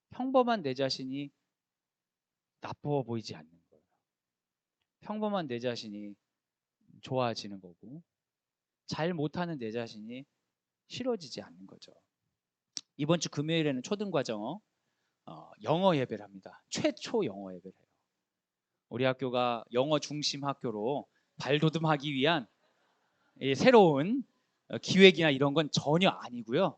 Speaker 1: 평범한 내 자신이 나쁘어 보이지 않는 거예요. 평범한 내 자신이 좋아지는 거고, 잘 못하는 내 자신이 싫어지지 않는 거죠. 이번 주 금요일에는 초등과정 영어 예배를 합니다. 최초 영어 예배를 해요. 우리 학교가 영어 중심 학교로 발돋움하기 위한 새로운 기획이나 이런 건 전혀 아니고요.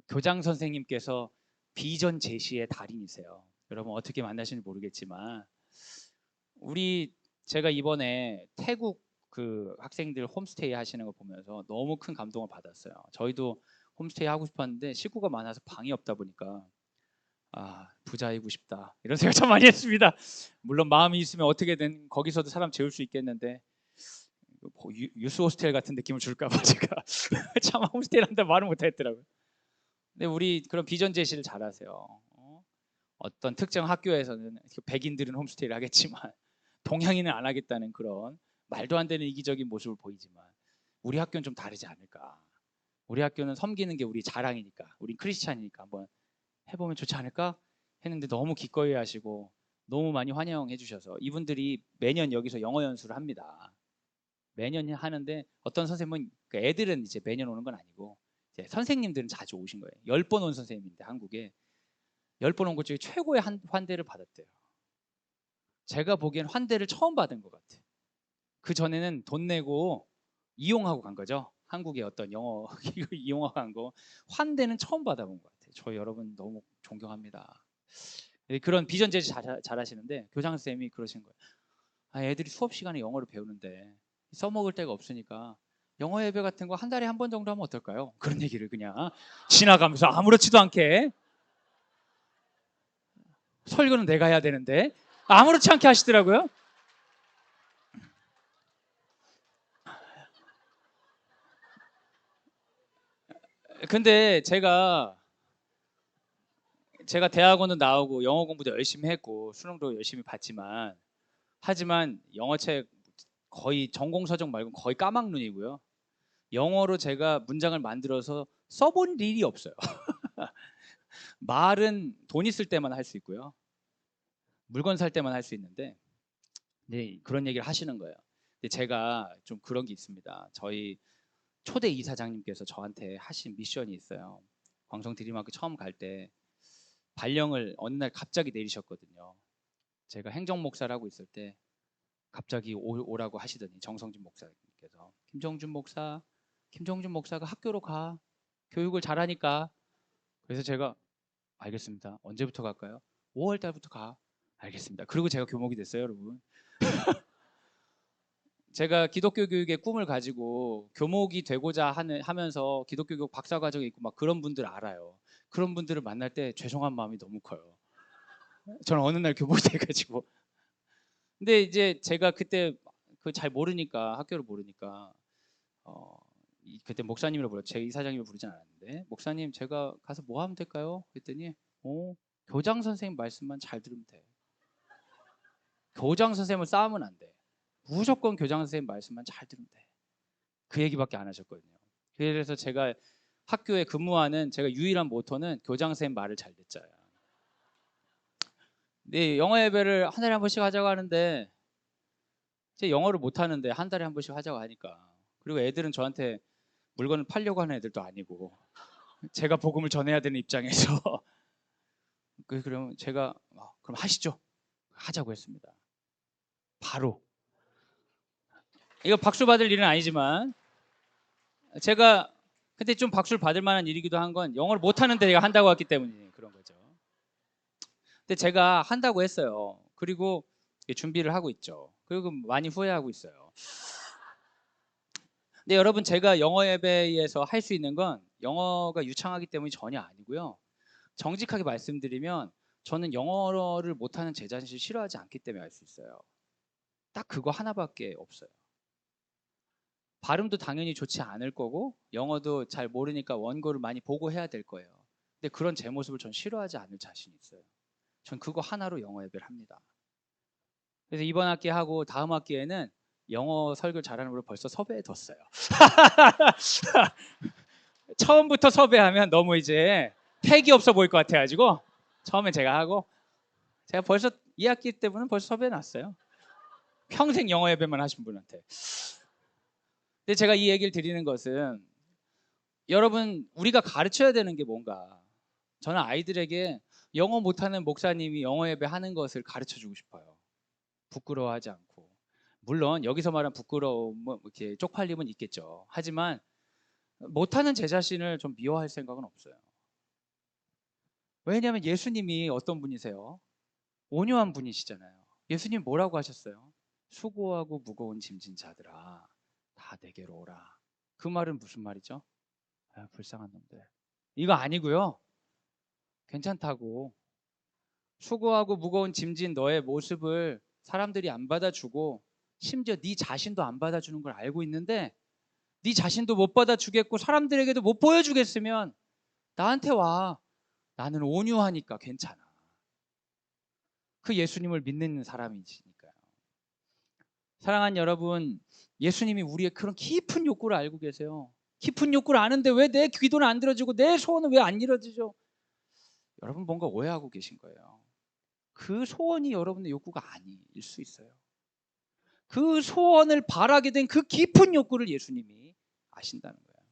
Speaker 1: 교장 선생님께서 비전 제시의 달인이세요. 여러분 어떻게 만나시는지 모르겠지만 제가 이번에 태국 그 학생들 홈스테이 하시는 거 보면서 너무 큰 감동을 받았어요. 저희도 홈스테이 하고 싶었는데 식구가 많아서 방이 없다 보니까 부자이고 싶다 이런 생각 참 많이 했습니다. 물론 마음이 있으면 어떻게든 거기서도 사람 재울 수 있겠는데 유스 호스텔 같은 느낌을 줄까봐 제가 참 홈스테이를 한다 말을 못하겠더라고요. 근데 우리 그런 비전 제시를 잘하세요. 어떤 특정 학교에서는 백인들은 홈스테이를 하겠지만 동양인은 안 하겠다는 그런 말도 안 되는 이기적인 모습을 보이지만 우리 학교는 좀 다르지 않을까. 우리 학교는 섬기는 게 우리 자랑이니까, 우리 크리스찬이니까 한번 해보면 좋지 않을까 했는데 너무 기꺼이 하시고 너무 많이 환영해 주셔서 이분들이 매년 여기서 영어 연수를 합니다. 매년 하는데 어떤 선생님은 애들은 이제 매년 오는 건 아니고 이제 선생님들은 자주 오신 거예요. 10번 온 선생님인데 한국에 10번 온 것 중에 최고의 환대를 받았대요. 제가 보기엔 환대를 처음 받은 것 같아요. 그 전에는 돈 내고 이용하고 간 거죠. 한국의 어떤 영어 이용하고 간 거. 환대는 처음 받아본 것 같아요. 저 여러분 너무 존경합니다. 그런 비전 제시 잘 하시는데 교장 선생님이 그러신 거예요. 애들이 수업 시간에 영어를 배우는데 써먹을 데가 없으니까 영어 예배 같은 거 한 달에 한 번 정도 하면 어떨까요? 그런 얘기를 그냥 지나가면서 아무렇지도 않게 설교는 내가 해야 되는데 아무렇지 않게 하시더라고요. 근데 제가 대학원도 나오고 영어 공부도 열심히 했고 수능도 열심히 봤지만 하지만 영어책 거의 전공 서적 말고 거의 까막눈이고요. 영어로 제가 문장을 만들어서 써본 일이 없어요. 말은 돈 있을 때만 할 수 있고요. 물건 살 때만 할 수 있는데 네, 그런 얘기를 하시는 거예요. 근데 제가 좀 그런 게 있습니다. 저희 초대 이사장님께서 저한테 하신 미션이 있어요. 광성 드림학교 처음 갈 때 발령을 어느 날 갑자기 내리셨거든요. 제가 행정 목사를 하고 있을 때 갑자기 오라고 하시더니 정성준 목사님께서 김정준 목사가 학교로 가. 교육을 잘하니까. 그래서 제가 알겠습니다. 언제부터 갈까요? 5월 달부터 가. 알겠습니다. 그리고 제가 교목이 됐어요, 여러분. 제가 기독교 교육의 꿈을 가지고 교목이 되고자 하면서 기독교 교육 박사 과정에 있고 막 그런 분들 알아요. 그런 분들을 만날 때 죄송한 마음이 너무 커요. 저는 어느 날 교목이 돼가지고. 근데 이제 제가 그때 그 잘 모르니까 학교를 모르니까 그때 목사님을 제 이사장님을 부르진 않았는데 목사님 제가 가서 뭐 하면 될까요? 그랬더니 교장 선생님 말씀만 잘 들으면 돼. 교장 선생님을 싸우면 안 돼. 무조건 교장 선생님 말씀만 잘 들으면 돼. 그 얘기밖에 안 하셨거든요. 그래서 제가 학교에 근무하는 제가 유일한 모토는 교장 선생님 말을 잘 듣자야. 네, 영어 예배를 한 달에 한 번씩 하자고 하는데 제 영어를 못 하는데 한 달에 한 번씩 하자고 하니까 그리고 애들은 저한테 물건을 팔려고 하는 애들도 아니고 제가 복음을 전해야 되는 입장에서 그럼 제가 그럼 하시죠. 하자고 했습니다. 바로 이거 박수 받을 일은 아니지만 제가 근데 좀 박수를 받을 만한 일이기도 한 건 영어를 못 하는데 제가 한다고 했기 때문에 그런 거죠. 근데 제가 한다고 했어요. 그리고 준비를 하고 있죠. 그리고 많이 후회하고 있어요. 근데 여러분 제가 영어 예배에서 할 수 있는 건 영어가 유창하기 때문이 전혀 아니고요. 정직하게 말씀드리면 저는 영어를 못하는 제 자신을 싫어하지 않기 때문에 할 수 있어요. 딱 그거 하나밖에 없어요. 발음도 당연히 좋지 않을 거고 영어도 잘 모르니까 원고를 많이 보고 해야 될 거예요. 근데 그런 제 모습을 전 싫어하지 않을 자신이 있어요. 전 그거 하나로 영어 예배를 합니다. 그래서 이번 학기 하고 다음 학기에는 영어 설교 잘하는 걸 벌써 섭외해뒀어요. 처음부터 섭외하면 너무 이제 패기 없어 보일 것 같아가지고 처음에 제가 하고, 제가 벌써 2학기 때문에 벌써 섭외해놨어요. 평생 영어 예배만 하신 분한테. 근데 제가 이 얘기를 드리는 것은, 여러분, 우리가 가르쳐야 되는 게 뭔가, 저는 아이들에게 영어 못하는 목사님이 영어 예배 하는 것을 가르쳐주고 싶어요. 부끄러워하지 않고. 물론 여기서 말한 부끄러움, 뭐 이렇게 쪽팔림은 있겠죠. 하지만 못하는 제 자신을 좀 미워할 생각은 없어요. 왜냐하면 예수님이 어떤 분이세요? 온유한 분이시잖아요. 예수님 뭐라고 하셨어요? 수고하고 무거운 짐진 자들아, 다 내게로 오라. 그 말은 무슨 말이죠? 아, 불쌍한 놈들. 이거 아니고요. 괜찮다고. 수고하고 무거운 짐진 너의 모습을 사람들이 안 받아주고, 심지어 네 자신도 안 받아주는 걸 알고 있는데, 네 자신도 못 받아주겠고 사람들에게도 못 보여주겠으면 나한테 와. 나는 온유하니까 괜찮아. 그 예수님을 믿는 사람이시니까요. 사랑하는 여러분, 예수님이 우리의 그런 깊은 욕구를 알고 계세요. 깊은 욕구를 아는데 왜 내 기도는 안 들어지고 내 소원은 왜 안 이루어지죠? 여러분, 뭔가 오해하고 계신 거예요. 그 소원이 여러분의 욕구가 아닐 수 있어요. 그 소원을 바라게 된 그 깊은 욕구를 예수님이 아신다는 거예요.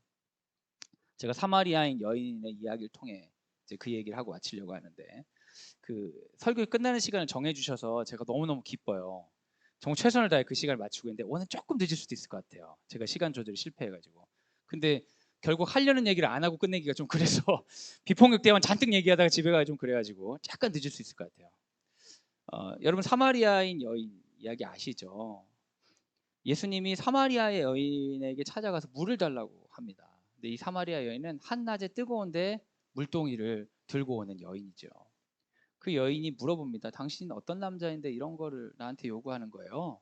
Speaker 1: 제가 사마리아인 여인의 이야기를 통해 이제 그 얘기를 하고 마치려고 하는데, 그 설교 끝나는 시간을 정해주셔서 제가 너무너무 기뻐요. 정말 최선을 다해 그 시간을 맞추고 있는데, 오늘 조금 늦을 수도 있을 것 같아요. 제가 시간 조절이 실패해가지고. 근데 결국 하려는 얘기를 안 하고 끝내기가 좀 그래서 비폭력 대화만 잔뜩 얘기하다가 집에 가기 좀 그래가지고 약간 늦을 수 있을 것 같아요. 여러분, 사마리아인 여인 이야기 아시죠? 예수님이 사마리아의 여인에게 찾아가서 물을 달라고 합니다. 근데 이 사마리아 여인은 한낮에 뜨거운데 물동이를 들고 오는 여인이죠. 그 여인이 물어봅니다. 당신은 어떤 남자인데 이런 거를 나한테 요구하는 거예요?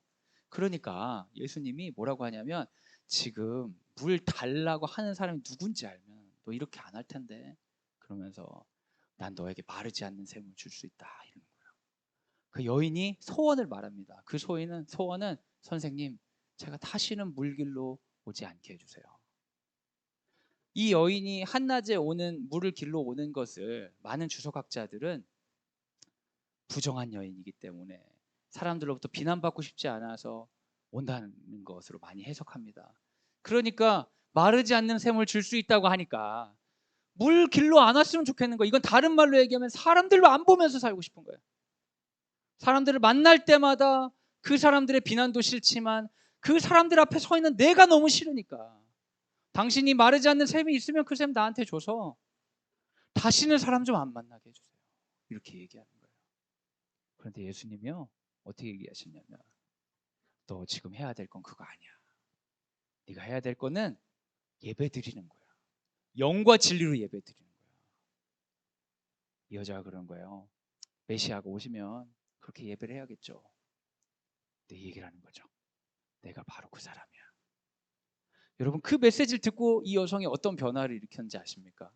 Speaker 1: 그러니까 예수님이 뭐라고 하냐면, 지금 물 달라고 하는 사람이 누군지 알면 너 이렇게 안 할 텐데, 그러면서 난 너에게 마르지 않는 샘을 줄 수 있다, 이러는 거예요. 그 여인이 소원을 말합니다. 그 소원은 선생님, 제가 다시는 물길로 오지 않게 해주세요. 이 여인이 한낮에 오는 물을 길러 오는 것을 많은 주석학자들은 부정한 여인이기 때문에 사람들로부터 비난받고 싶지 않아서 온다는 것으로 많이 해석합니다. 그러니까 마르지 않는 샘을 줄 수 있다고 하니까 물 길로 안 왔으면 좋겠는 거예요. 이건 다른 말로 얘기하면 사람들로 안 보면서 살고 싶은 거예요. 사람들을 만날 때마다 그 사람들의 비난도 싫지만 그 사람들 앞에 서 있는 내가 너무 싫으니까, 당신이 마르지 않는 샘이 있으면 그 샘 나한테 줘서 다시는 사람 좀 안 만나게 해주세요. 이렇게 얘기하는 거예요. 그런데 예수님이요, 어떻게 얘기하시냐면, 너 지금 해야 될 건 그거 아니야. 네가 해야 될 거는 예배 드리는 거야. 영과 진리로 예배 드리는 거야. 이 여자가 그런 거예요. 메시아가 오시면 그렇게 예배를 해야겠죠. 내 얘기를 하는 거죠. 내가 바로 그 사람이야. 여러분, 그 메시지를 듣고 이 여성이 어떤 변화를 일으켰는지 아십니까?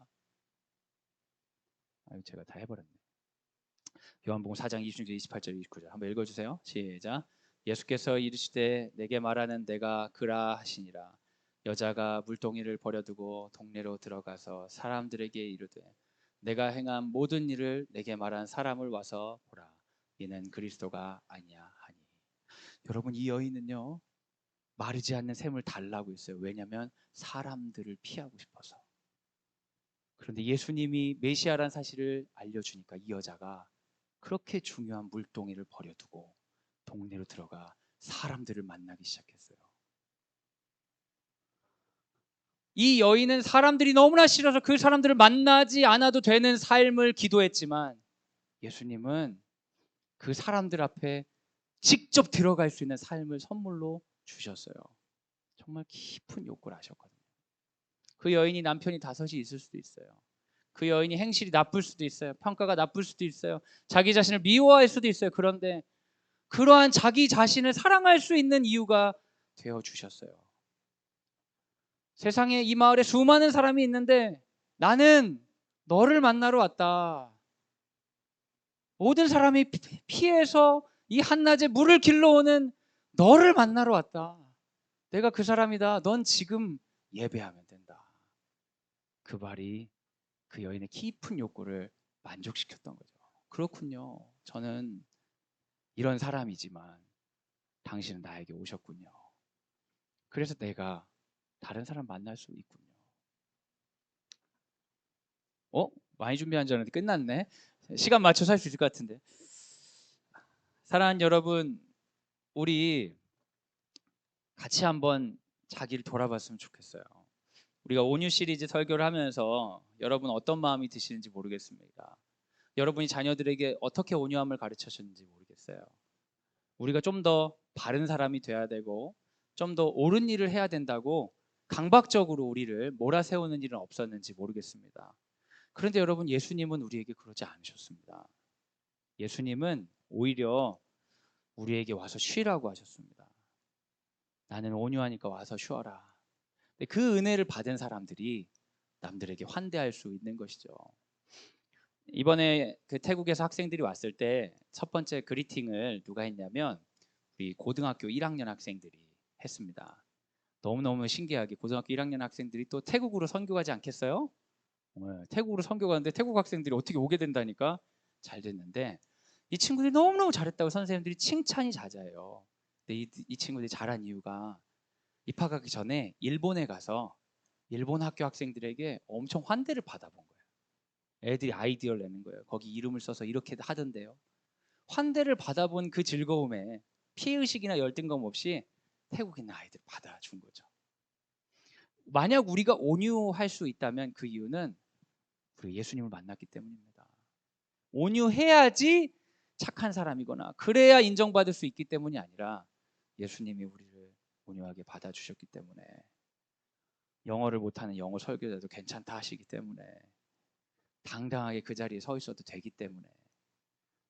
Speaker 1: 아유, 제가 다 해버렸네. 요한복음 4장 26절 28절 29절 한번 읽어주세요. 시작. 예수께서 이르시되 내게 말하는 내가 그라 하시니라. 여자가 물동이를 버려두고 동네로 들어가서 사람들에게 이르되 내가 행한 모든 일을 내게 말한 사람을 와서 보라. 이는 그리스도가 아니냐 하니. 여러분, 이 여인은요, 마르지 않는 샘을 달라고 했어요. 왜냐하면 사람들을 피하고 싶어서. 그런데 예수님이 메시아란 사실을 알려주니까 이 여자가 그렇게 중요한 물동이를 버려두고 동네로 들어가 사람들을 만나기 시작했어요. 이 여인은 사람들이 너무나 싫어서 그 사람들을 만나지 않아도 되는 삶을 기도했지만, 예수님은 그 사람들 앞에 직접 들어갈 수 있는 삶을 선물로 주셨어요. 정말 깊은 욕구를 하셨거든요. 그 여인이 남편이 5이 있을 수도 있어요. 그 여인이 행실이 나쁠 수도 있어요. 평가가 나쁠 수도 있어요. 자기 자신을 미워할 수도 있어요. 그런데 그러한 자기 자신을 사랑할 수 있는 이유가 되어 주셨어요. 세상에 이 마을에 수많은 사람이 있는데 나는 너를 만나러 왔다. 모든 사람이 피해서 이 한낮에 물을 길러오는 너를 만나러 왔다. 내가 그 사람이다. 넌 지금 예배하면 된다. 그 말이 그 여인의 깊은 욕구를 만족시켰던 거죠. 그렇군요. 저는 이런 사람이지만 당신은 나에게 오셨군요. 그래서 내가 다른 사람 만날 수 있군요. 많이 준비한 줄 알았는데 끝났네. 시간 맞춰서 할 수 있을 것 같은데. 사랑하는 여러분, 우리 같이 한번 자기를 돌아봤으면 좋겠어요. 우리가 온유 시리즈 설교를 하면서 여러분 어떤 마음이 드시는지 모르겠습니다. 여러분이 자녀들에게 어떻게 온유함을 가르치셨는지 모르겠어요. 우리가 좀 더 바른 사람이 돼야 되고 좀 더 옳은 일을 해야 된다고 강박적으로 우리를 몰아세우는 일은 없었는지 모르겠습니다. 그런데 여러분, 예수님은 우리에게 그러지 않으셨습니다. 예수님은 오히려 우리에게 와서 쉬라고 하셨습니다. 나는 온유하니까 와서 쉬어라. 그 은혜를 받은 사람들이 남들에게 환대할 수 있는 것이죠. 이번에 그 태국에서 학생들이 왔을 때 첫 번째 그리팅을 누가 했냐면 우리 고등학교 1학년 학생들이 했습니다. 너무너무 신기하게 고등학교 1학년 학생들이 또 태국으로 선교 가지 않겠어요? 태국으로 선교 가는데 태국 학생들이 어떻게 오게 된다니까. 잘 됐는데 이 친구들이 너무너무 잘했다고 선생님들이 칭찬이 잦아요. 근데 이 친구들이 잘한 이유가 입학하기 전에 일본에 가서 일본 학교 학생들에게 엄청 환대를 받아본 거예요. 애들이 아이디어를 내는 거예요. 거기 이름을 써서 이렇게 하던데요. 환대를 받아본 그 즐거움에 피해의식이나 열등감 없이 태국에 있는 아이들을 받아준 거죠. 만약 우리가 온유할 수 있다면 그 이유는 우리 예수님을 만났기 때문입니다. 온유해야지 착한 사람이거나 그래야 인정받을 수 있기 때문이 아니라 예수님이 우리를 온유하게 받아주셨기 때문에, 영어를 못하는 영어 설교자도 괜찮다 하시기 때문에, 당당하게 그 자리에 서 있어도 되기 때문에,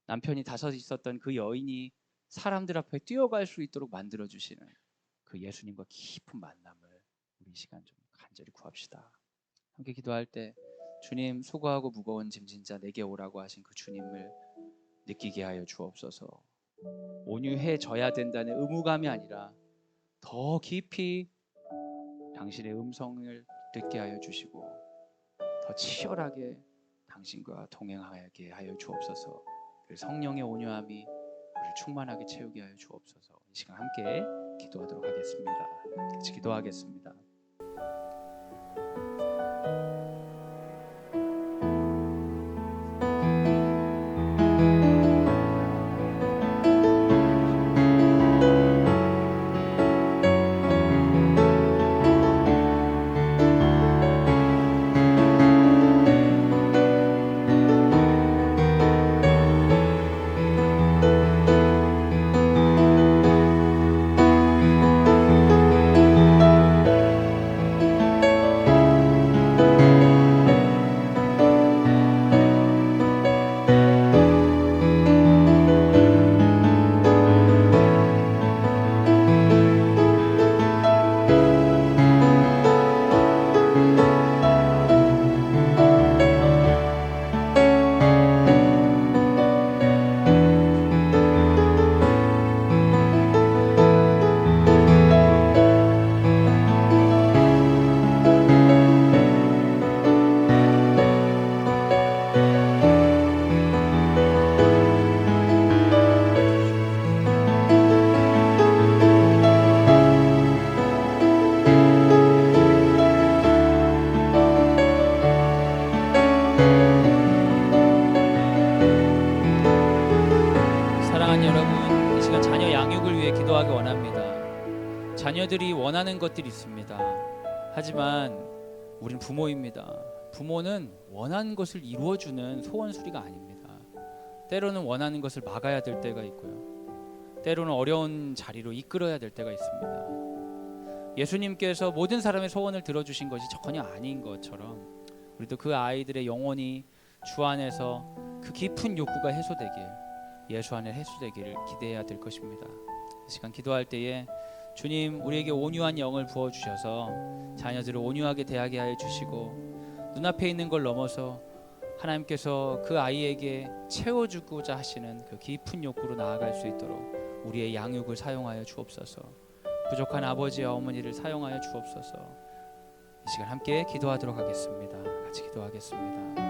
Speaker 1: 남편이 다섯 있었던 그 여인이 사람들 앞에 뛰어갈 수 있도록 만들어주시는 그 예수님과 깊은 만남을 우리 이 시간 좀 간절히 구합시다. 함께 기도할 때 주님, 수고하고 무거운 짐진 자 내게 오라고 하신 그 주님을 느끼게 하여 주옵소서. 온유해져야 된다는 의무감이 아니라 더 깊이 당신의 음성을 듣게 하여 주시고 더 치열하게 당신과 동행하게 하여 주옵소서. 그 성령의 온유함이 우리를 충만하게 채우게 하여 주옵소서. 이 시간 함께 기도하도록 하겠습니다. 같이 기도하겠습니다. 자녀들이 원하는 것들이 있습니다. 하지만 우린 부모입니다. 부모는 원하는 것을 이루어주는 소원수리가 아닙니다. 때로는 원하는 것을 막아야 될 때가 있고요. 때로는 어려운 자리로 이끌어야 될 때가 있습니다. 예수님께서 모든 사람의 소원을 들어주신 것이 전혀 아닌 것처럼 우리도 그 아이들의 영혼이 주 안에서 그 깊은 욕구가 해소되길, 예수 안에 해소되기를 기대해야 될 것입니다. 이 시간 기도할 때에 주님, 우리에게 온유한 영을 부어주셔서 자녀들을 온유하게 대하게 하여 주시고 눈앞에 있는 걸 넘어서 하나님께서 그 아이에게 채워주고자 하시는 그 깊은 욕구로 나아갈 수 있도록 우리의 양육을 사용하여 주옵소서. 부족한 아버지와 어머니를 사용하여 주옵소서. 이 시간 함께 기도하도록 하겠습니다. 같이 기도하겠습니다.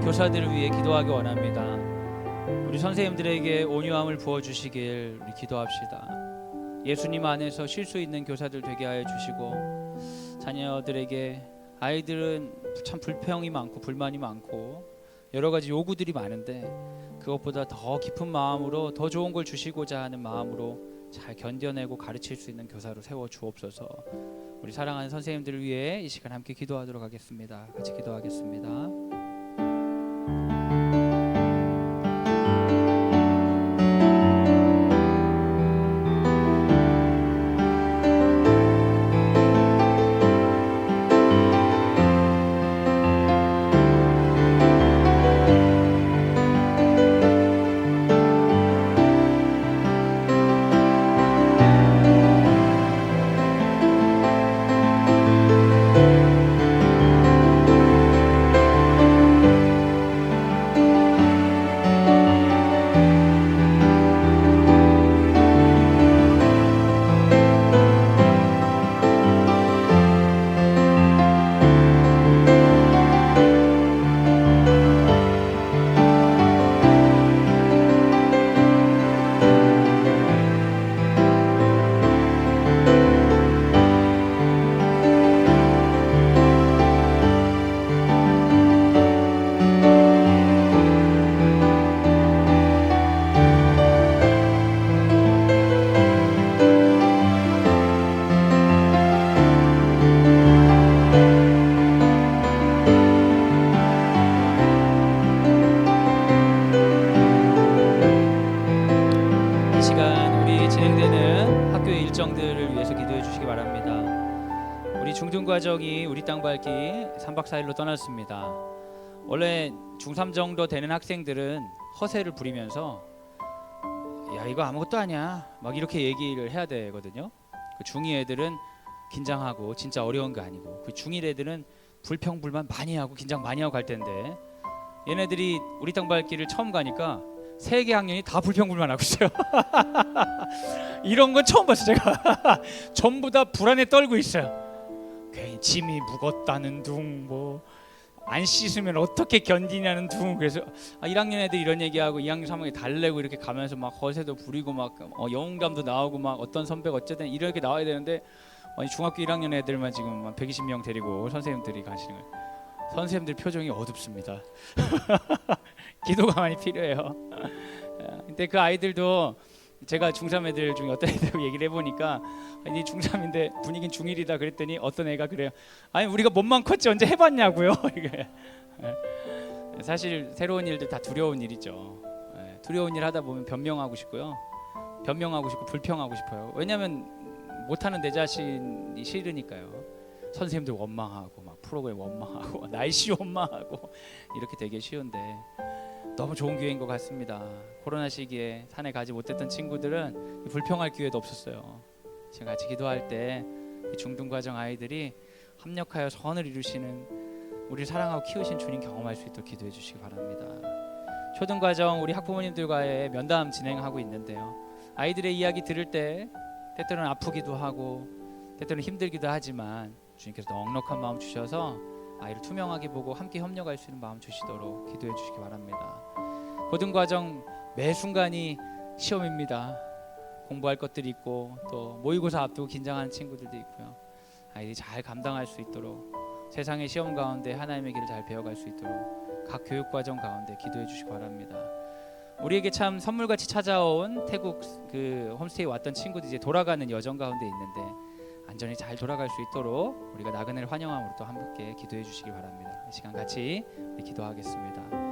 Speaker 1: 교사들을 위해 기도하기 원합니다. 우리 선생님들에게 온유함을 부어주시길 우리 기도합시다. 예수님 안에서 쉴 수 있는 교사들 되게 하여 주시고, 자녀들에게, 아이들은 참 불평이 많고 불만이 많고 여러 가지 요구들이 많은데 그것보다 더 깊은 마음으로 더 좋은 걸 주시고자 하는 마음으로 잘 견뎌내고 가르칠 수 있는 교사로 세워 주옵소서. 우리 사랑하는 선생님들을 위해 이 시간 함께 기도하도록 하겠습니다. 같이 기도하겠습니다. 일정들을 위해서 기도해 주시기 바랍니다. 우리 중등과정이 우리 땅 밟기 3박 4일로 떠났습니다. 원래 중3 정도 되는 학생들은 허세를 부리면서 야 이거 아무것도 아니야 막 이렇게 얘기를 해야 되거든요. 그 중2 애들은 긴장하고 진짜 어려운 거 아니고, 그 중1 애들은 불평불만 많이 하고 긴장 많이 하고 갈 텐데, 얘네들이 우리 땅 밟기를 처음 가니까 3개 학년이 다 불평불만 하고 있어요. 이런 건 처음 봤어요. 제가 전부 다 불안에 떨고 있어요. 괜히 짐이 무겁다는 둥, 뭐 안 씻으면 어떻게 견디냐는 둥. 그래서 1학년 애들 이런 얘기하고 2학년 3학년이 달래고 이렇게 가면서 막 허세도 부리고 막 영웅담도 나오고 막 어떤 선배가 어쨌든 이렇게 나와야 되는데, 중학교 1학년 애들만 지금 막 120명 데리고 선생님들이 가시는 거예요. 선생님들 표정이 어둡습니다. 기도가 많이 필요해요. 근데 그 아이들도 제가 중3 애들 중에 어떤 애들 얘기를 해보니까, 아니 중3인데 분위기는 중1이다 그랬더니 어떤 애가 그래요. 아니 우리가 몸만 컸지 언제 해봤냐고요. 이게 사실 새로운 일들 다 두려운 일이죠. 두려운 일 하다 보면 변명하고 싶고요. 변명하고 싶고 불평하고 싶어요. 왜냐하면 못하는 내 자신이 싫으니까요. 선생님들 원망하고 막 프로그램 원망하고 날씨 원망하고 이렇게 되게 쉬운데 너무 좋은 기회인 것 같습니다. 코로나 시기에 산에 가지 못했던 친구들은 불평할 기회도 없었어요. 제가 같이 기도할 때 중등과정 아이들이 합력하여 선을 이루시는 우리 사랑하고 키우신 주님 경험할 수 있도록 기도해 주시기 바랍니다. 초등과정 우리 학부모님들과의 면담 진행하고 있는데요. 아이들의 이야기 들을 때 때때로는 아프기도 하고 때때로는 힘들기도 하지만 주님께서 넉넉한 마음 주셔서 아이를 투명하게 보고 함께 협력할 수 있는 마음 주시도록 기도해 주시기 바랍니다. 고등과정 매 순간이 시험입니다. 공부할 것들이 있고 또 모의고사 앞두고 긴장하는 친구들도 있고요. 아이들이 잘 감당할 수 있도록 세상의 시험 가운데 하나님의 길을 잘 배워갈 수 있도록 각 교육과정 가운데 기도해 주시기 바랍니다. 우리에게 참 선물같이 찾아온 태국 그 홈스테이 왔던 친구들이 이제 돌아가는 여정 가운데 있는데 안전히 잘 돌아갈 수 있도록 우리가 나그네를 환영함으로 또 함께 기도해 주시기 바랍니다. 이 시간 같이 기도하겠습니다.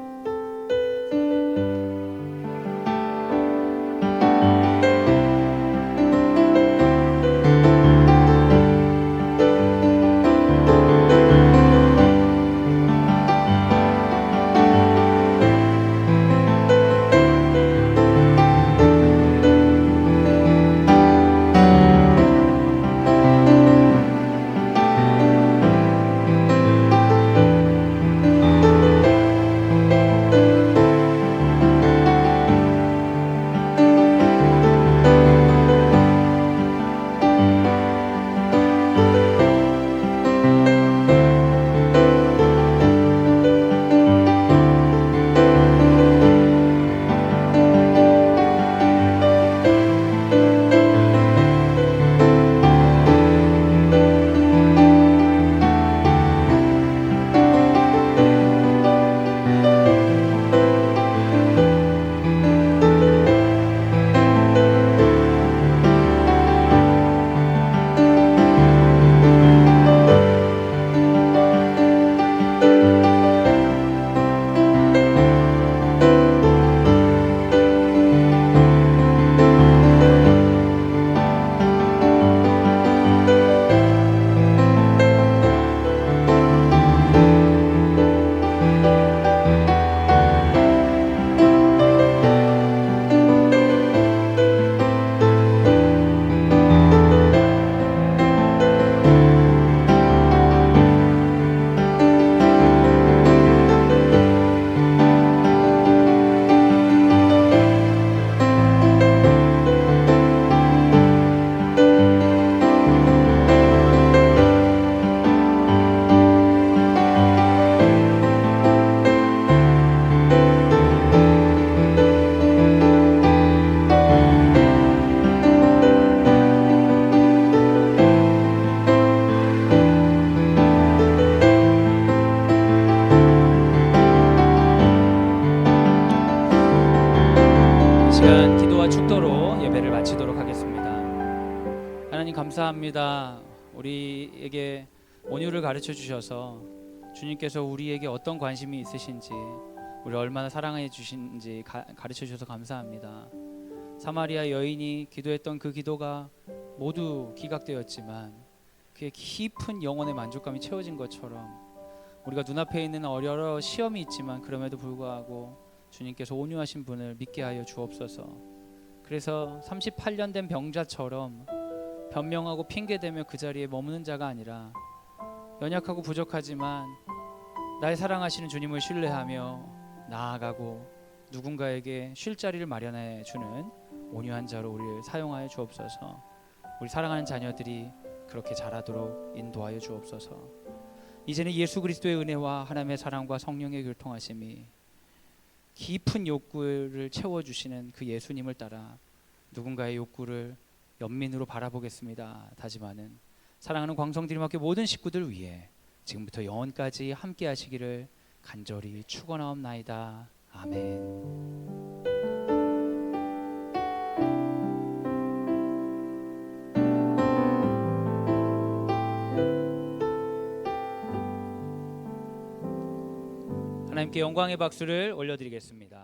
Speaker 1: 시간 기도와 축도로 예배를 마치도록 하겠습니다. 하나님 감사합니다. 우리에게 온유를 가르쳐 주셔서 주님께서 우리에게 어떤 관심이 있으신지 우리 얼마나 사랑해 주신지 가르쳐 주셔서 감사합니다. 사마리아 여인이 기도했던 그 기도가 모두 기각되었지만 그의 깊은 영혼의 만족감이 채워진 것처럼 우리가 눈앞에 있는 여러 시험이 있지만 그럼에도 불구하고 주님께서 온유하신 분을 믿게 하여 주옵소서. 그래서 38년 된 병자처럼 변명하고 핑계대며 그 자리에 머무는 자가 아니라 연약하고 부족하지만 날 사랑하시는 주님을 신뢰하며 나아가고 누군가에게 쉴 자리를 마련해 주는 온유한 자로 우리를 사용하여 주옵소서. 우리 사랑하는 자녀들이 그렇게 자라도록 인도하여 주옵소서. 이제는 예수 그리스도의 은혜와 하나님의 사랑과 성령의 교통하심이 깊은 욕구를 채워주시는 그 예수님을 따라 누군가의 욕구를 연민으로 바라보겠습니다. 다짐하는 사랑하는 광성드림학교 모든 식구들 위해 지금부터 영원까지 함께 하시기를 간절히 축원하옵나이다. 아멘. 하나님께 영광의 박수를 올려드리겠습니다.